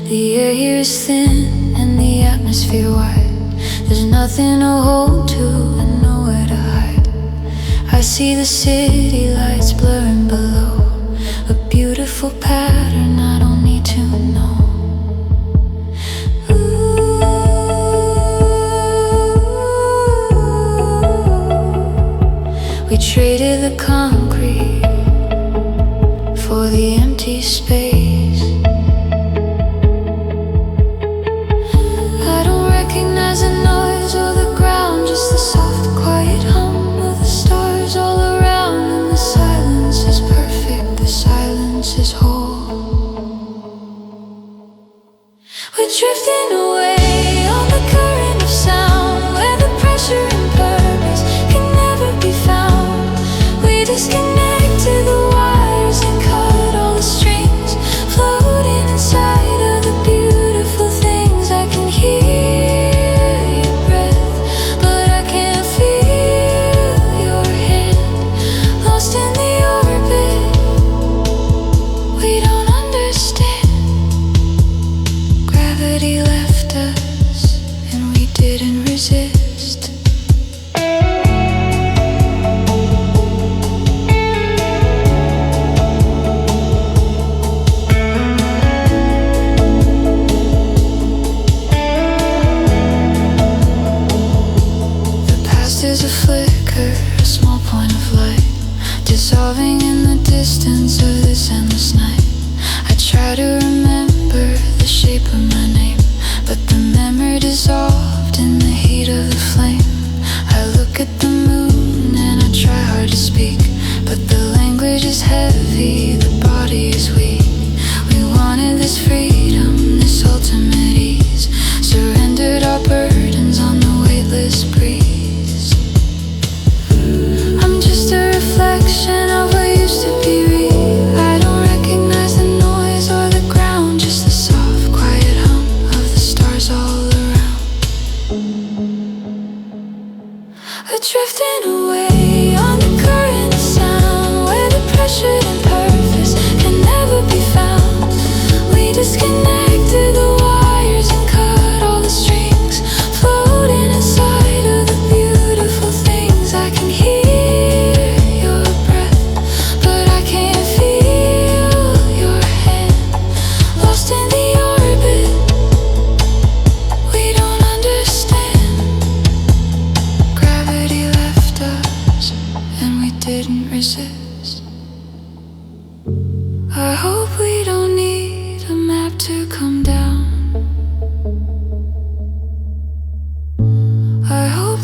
The air here is thin and the atmosphere wide. There's nothing to hold to and nowhere to hide. I see the city lights blurring below, a beautiful pattern I don't need to know. We traded the concrete for the empty space. I don't recognize the noise or the ground, just the soft, quiet hum of the stars all around. And the silence is perfect, the silence is whole. We're drifting away on the current of sound, where the pressure and purpose can never be found. We disconnect to the wires and cut all the strings, floating inside of the beautiful things. I can hear your breath, but I can't feel your hand. Lost in the orbit, we don't understand. Gravity left us and we didn't resist. There's a flicker, a small point of light, dissolving in the distance of this endless night. I try to remember the shape of my name, but the memory dissolved in the heat of the flame. I look at the moon and I try hard to speak, but the language is heavy, the body is weak. We wanted this freedom, this ultimate ease, surrendered our burdens on the weightless breeze. I'm just a reflection of what used to be real. I don't recognize the noise or the ground, just the soft, quiet hum of the stars all around. We're drifting away on the current of sound, where the pressure and purpose can never be found. We disconnect to the wires and cut all the strings,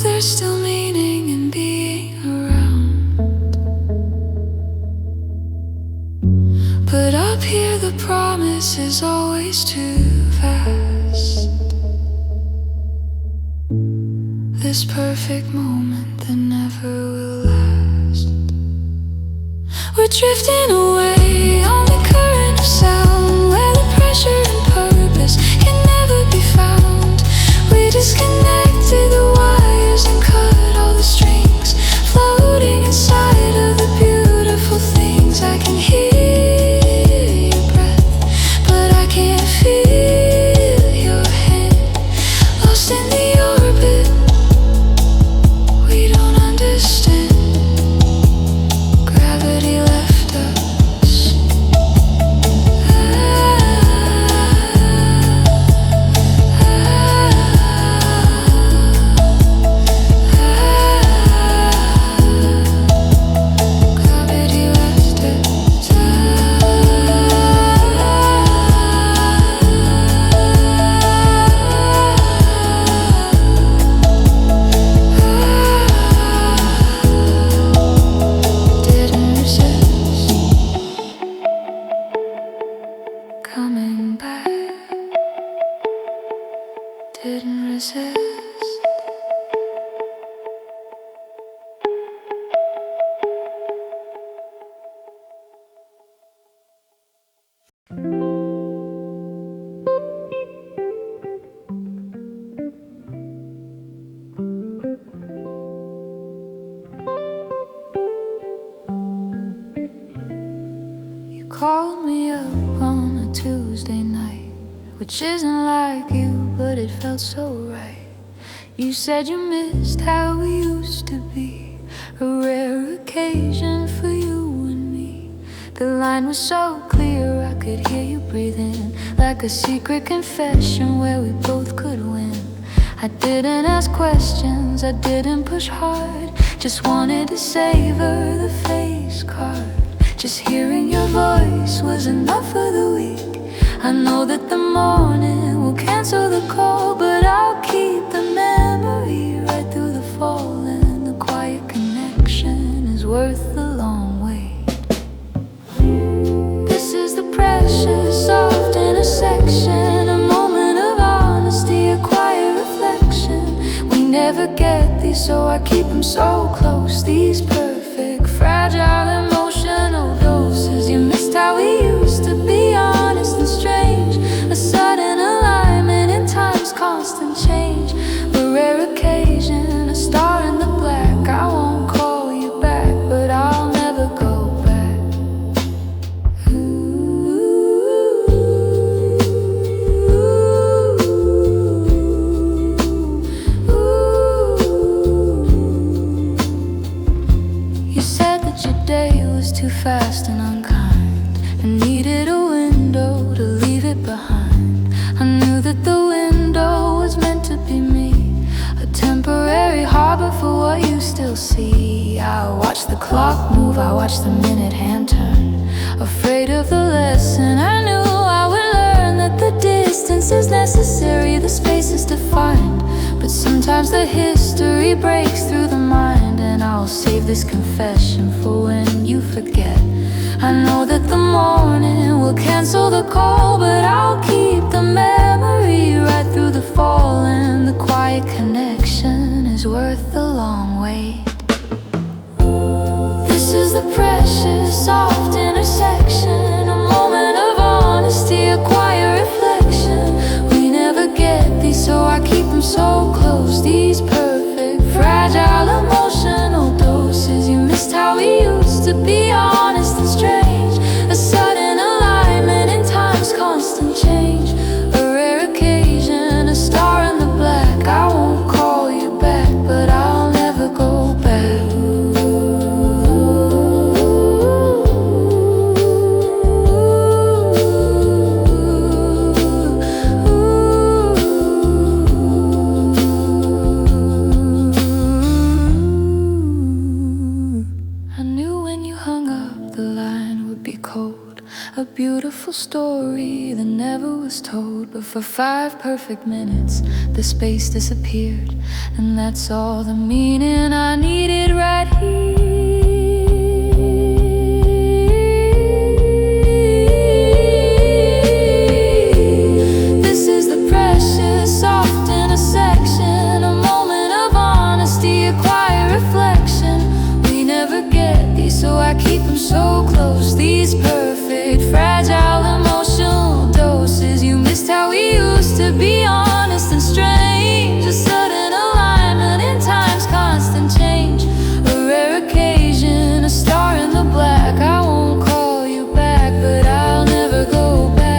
there's still meaning in being around. But up here the promise is always too fast. This perfect moment that never will last. We're drifting away on the current of sound, where the pressure and purpose can never be found. We disconnected the wires and cut all the strings, floating inside of the beautiful things. I can hear your breath, but I can't feel your hand. Lost in the orbit we don't understand. Gravity left us. Gravity left us. Didn't resist coming back. Didn't resist. You called me up on a Tuesday night, which isn't like you, but it felt so right. You said you missed how we used to be, a rare occasion for you and me. The line was so clear, I could hear you breathing, like a secret confession where we both could win. I didn't ask questions, I didn't push hard, just wanted to savor the face card. Just hearing your voice was enough for the week. I know that the morning will cancel the call, but I'll keep the memory right through the fall. And the quiet connection is worth the long wait. This is the precious, soft intersection, a moment of honesty, a quiet reflection. We never get these, so I keep them so close. These perfect, fragile, emotional doses. You missed how we used to be, honest and strange. A sudden alignment in time's constant change. A rare occasion, a star in the black. I won't call you back, but I'll never go back. You said that your day was too fast and unkind, and needed a window to leave it behind. I knew that the window was meant to be me, a temporary harbor for what you still see. I watched the clock move, I watched the minute hand turn, afraid of the lesson I knew I would learn. That the distance is necessary, the space is defined, but sometimes the history breaks through the mind. And I'll save this confession for when you forget. I know that the morning will cancel the call, but I'll keep the memory right through the fall. And the quiet connection is worth the long wait. This is the precious, soft intersection, a moment of honesty, a quiet reflection. We never get these, so I keep them so close. These perfect, fragile, emotional doses. You missed how we used to be, honest and strange. A sudden alignment in time's constant change. A rare occasion, a star in the black. I won't call you back, but I'll never go back. beautiful story that never was told. But for 5 perfect minutes, the space disappeared, and that's all the meaning I needed right here. This is the precious, soft intersection, a moment of honesty, a quiet reflection. We never get these, so I keep them so close. These perfect, fragile, emotional doses. You missed how we used to be honest and strange. A sudden alignment in time's constant change. A rare occasion, a star in the black. I won't call you back, but I'll never go back.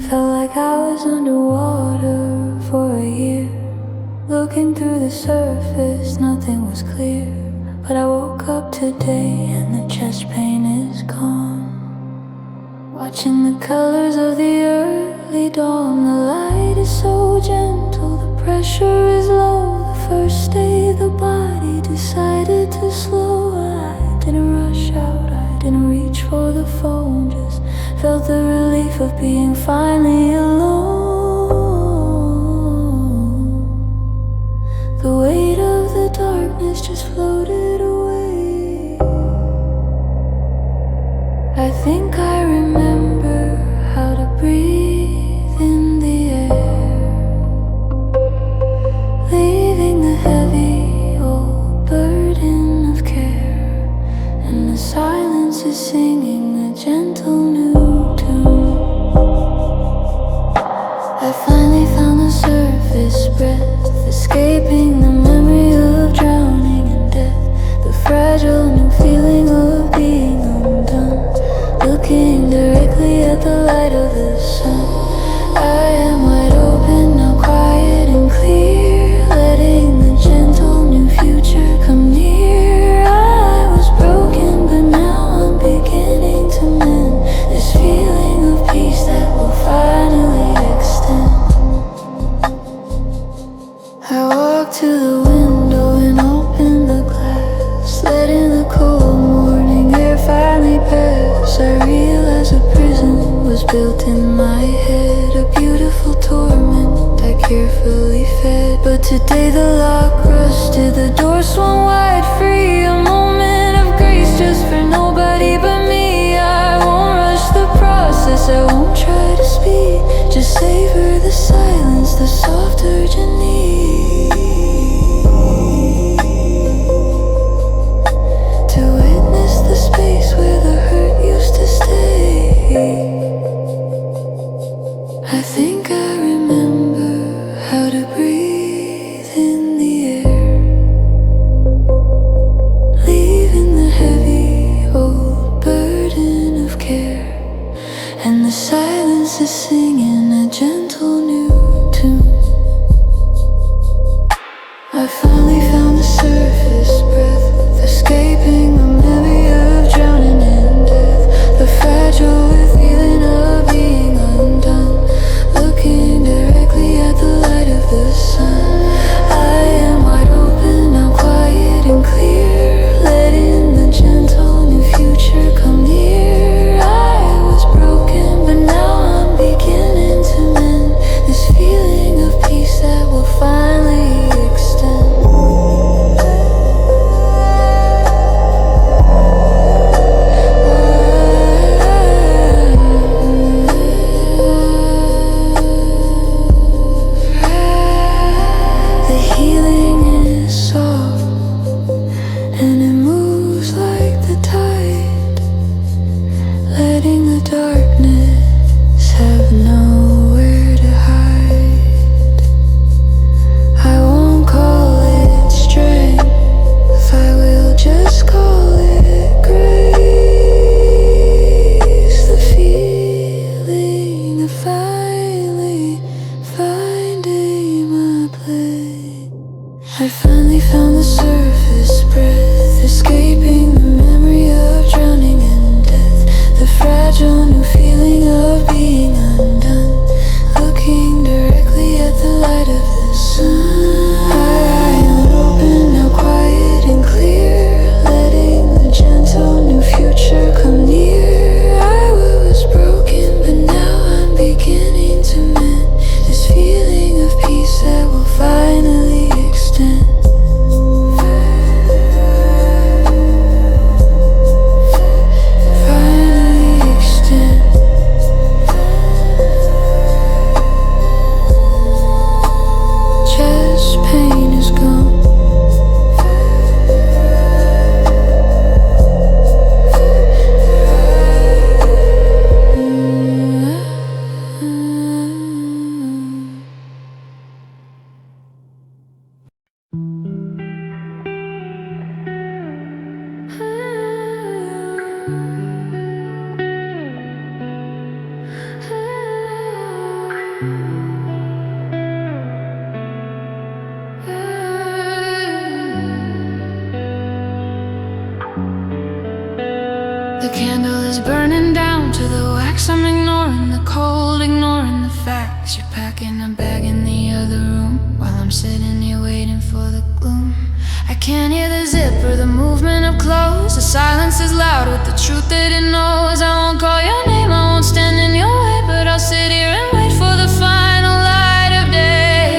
Felt like I was underwater for a year. Looking through the surface, nothing was clear. But I woke up today and the chest pain is gone. Watching the colors of the early dawn. The light is so gentle, the pressure is low. The first day the body decided to slow. I didn't rush out, I didn't reach for the phone. Just felt the relief of being finally alone. The weight of the darkness just floated away. I think I remember how to breathe in the air, leaving the heavy old burden of care. And the silence is singing a gentle new tune. I finally found the surface breath, escaping the memory of drowning in death. The fragile new feeling of being undone. Looking directly at the light of the sun. I am wide open, now quiet and clear, letting the gentle new future come near. I was broken, but now I'm beginning to mend. This feeling of peace that will finally extend. I walked to the window and opened the glass, letting the cold morning air finally pass. I realized a prison was built in my head, a beautiful torment I carefully fed. But today the lock rusted, the door swung wide free. A moment of grace just for nobody but me. I won't rush the process, I won't try to speed. Just savor the silence, the soft urgent need to witness the space where the hurt used to stay. I think I remember how to breathe in the air. candle is burning down to the wax. I'm ignoring the cold, ignoring the facts. You're packing a bag in the other room while I'm sitting here waiting for the gloom. I can't hear the zip or the movement of clothes. The silence is loud with the truth that it knows. I won't call your name, I won't stand in your way, but I'll sit here and wait for the final light of day.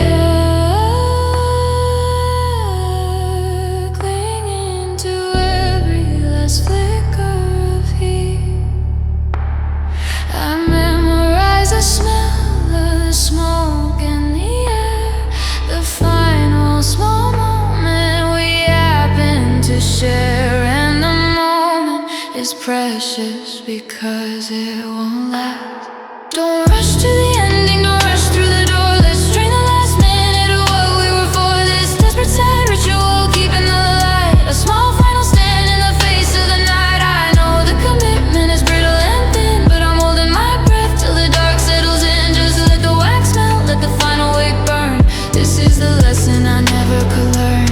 Clinging to every last flicker of heat. I memorize the smell of the smoke in the air, the final small moment we happen to share. And the moment is precious because it won't last. Don't rush to the ending, don't rush through the door. Let's drain the last minute of what we were for. This desperate sad ritual, keeping the light. A small final stand in the face of the night. I know the commitment is brittle and thin, but I'm holding my breath till the dark settles in. Just let the wax melt, let the final wick burn. This is the lesson I never could learn.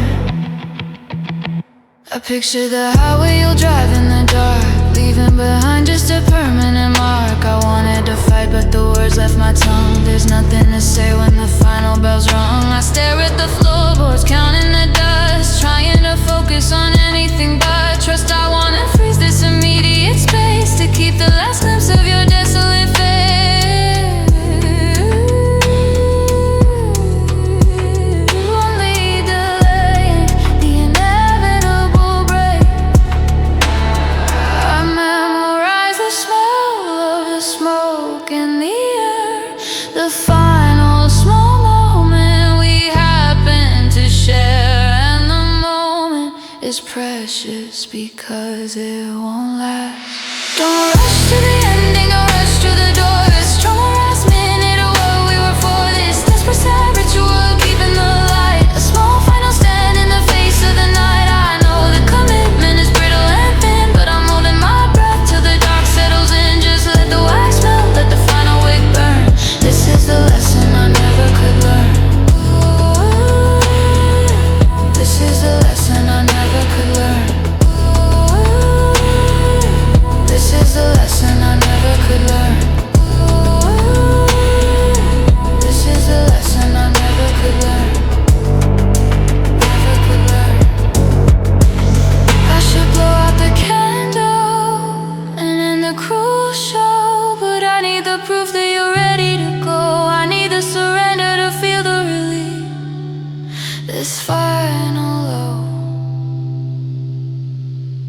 I picture the highway you'll drive in the dark, leaving behind just a permanent mark. I wanted to fight, but the words left my tongue. There's nothing to say when the final bell's rung. I stare at the floorboards, counting the dust, trying to focus on anything but trust. I wanna freeze this immediate space to keep the last glimpse of your desolate face. Only delaying the inevitable break. I memorize the smell of the smoke in the air, the final small moment we happen to share. And the moment is precious because it won't last. Don't rush to the ending, don't rush to the door. Let's draw the last minute of what we were for. This desperate sad ritual, keeping the light. A small final stand in the face of the night. I know the commitment is brittle and thin, but I'm holding my breath till the dark settles in. Just let the wax melt, let the final wick burn. This is the lesson I never could learn. This is the lesson I never could learn. This is the lesson I never could learn. This is the lesson I never could learn. Never could learn. I should blow out the candle and end the cruel show, but I need the proof that you're ready to go. I need the surrender to feel the relief. This final low,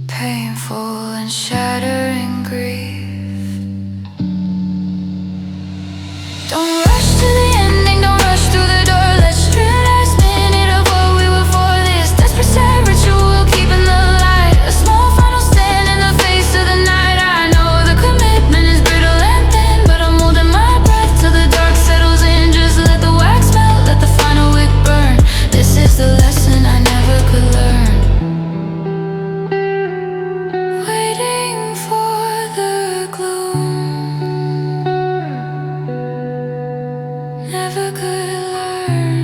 painful and shattering grief. Don't rush to the ending, don't rush through the door. Let's dream the last minute of what we were for. This desperate sad ritual, keeping the light. A small final stand in the face of the night. I know the commitment is brittle and thin, but I'm holding my breath till the dark settles in. Just let the wax melt, let the final wick burn. This is the lesson I never could learn. Waiting for the gloom. Never could learn.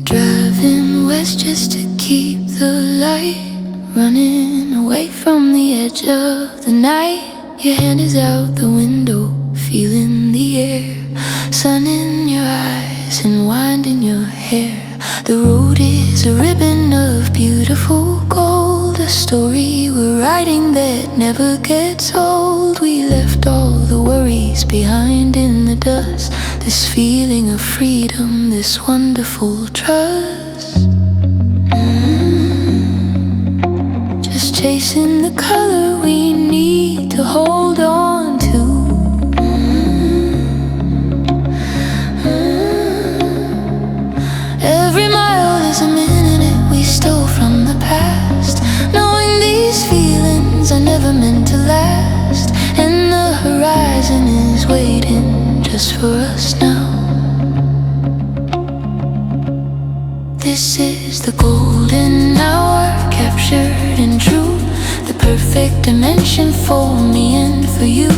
Driving west just to keep the light, running away from the edge of the night. Your hand is out the window, feeling the air, sun in your eyes and wind in your hair. The road is a ribbon of beautiful gold, a story we're writing that never gets old. We left all the worries behind in the dust, this feeling of freedom, this wonderful trust. Just chasing the color we need to hold on to. Every mile is a minute we stole from the past, knowing these feelings are never meant to last. waiting just for us now. This is the golden hour, captured and true, the perfect dimension for me and for you.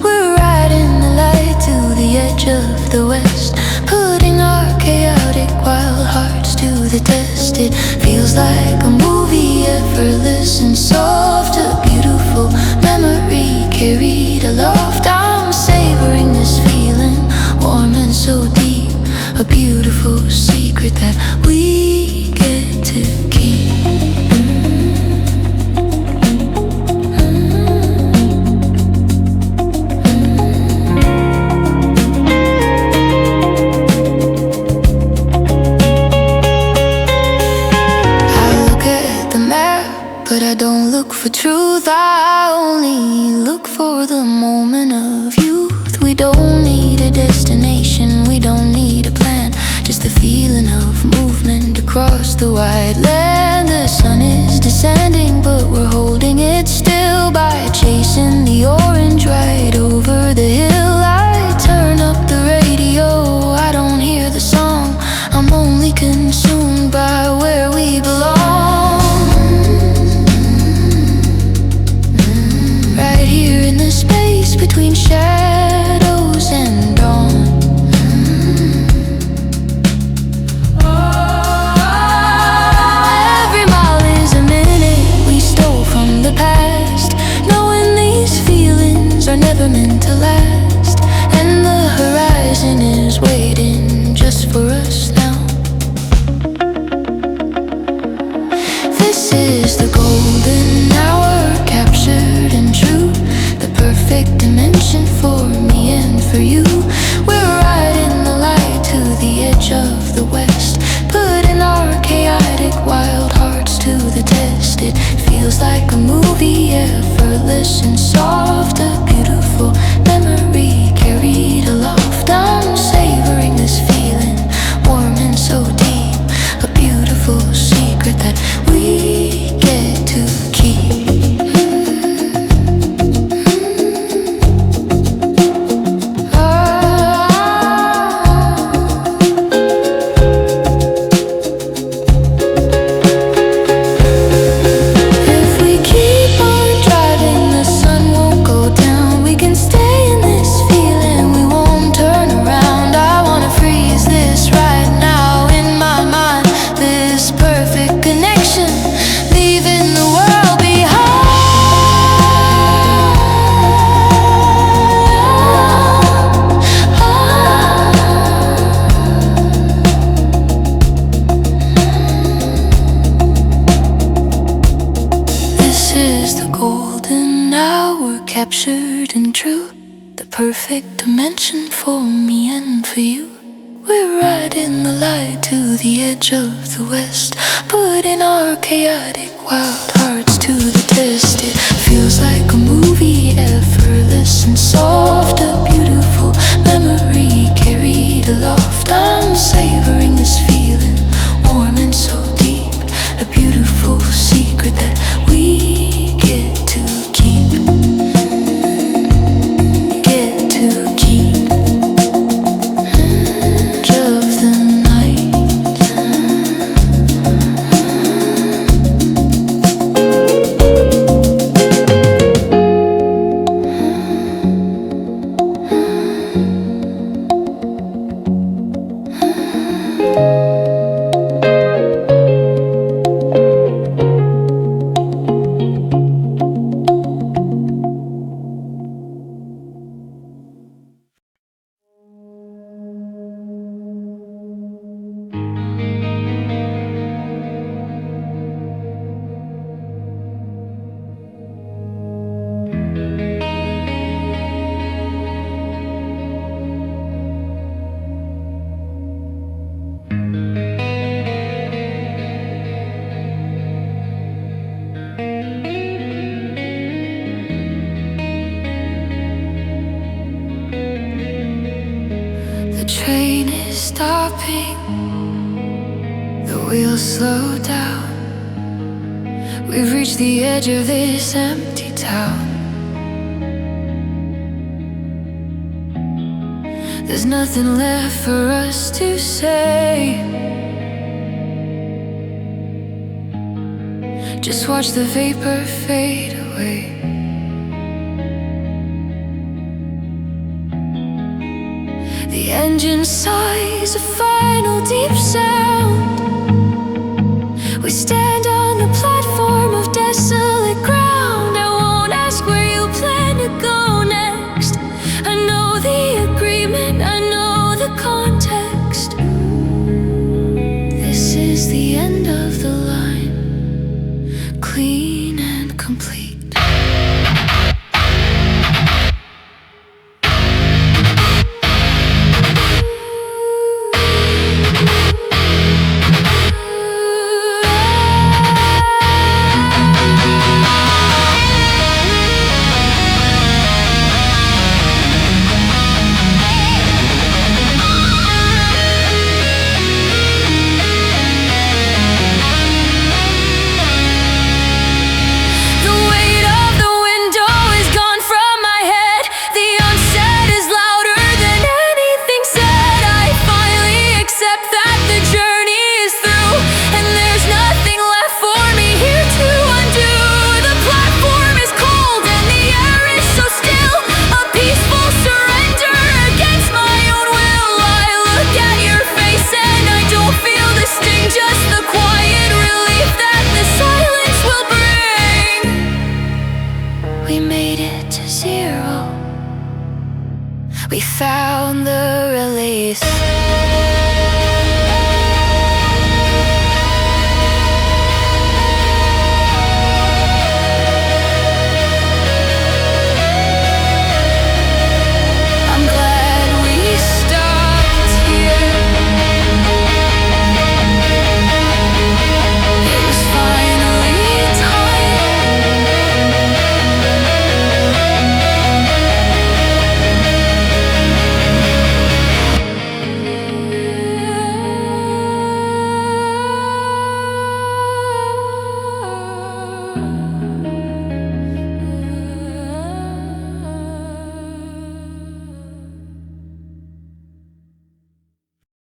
We're riding the light to the edge of the west, putting our chaotic wild hearts to the test. It feels like a movie, effortless and soft, a beautiful memory carried aloft. I'm savoring this feeling, warm and so deep, a beautiful secret that we get to keep. But I don't look for truth, I only look for the moment of youth. We don't need a destination, we don't need a plan, just the feeling of movement across the wide land. The sun is descending, but we're holding it still by chasing the orange right over the hill. I turn up the radio, I don't hear the song, I'm only consumed by where we belong. Space between shadows and dawn. Every mile is a minute we stole from the past, knowing these feelings are never meant to last. And the horizon is waiting just for us now. This is the golden hour, captured and true, perfect dimension for me and for you. We're riding the light to the edge of the west, putting our chaotic wild hearts to the test. It feels like a movie, effortless and soft, a beautiful memory carried aloft. I'm savoring this feeling, warm and so deep, a beautiful secret that we get to keep. Captured and true, the perfect dimension for me and for you. We're riding the light to the edge of the west, putting our chaotic wild hearts to the test. It feels like a movie, effortless and soft, a beautiful memory carried aloft. I'm savoring this feeling, warm and so deep, a beautiful secret that we get to keep. train is stopping, the wheels slow down. We've reached the edge of this empty town. There's nothing left for us to say. Just watch the vapor fade away. The engine sighs a final deep sound. We stand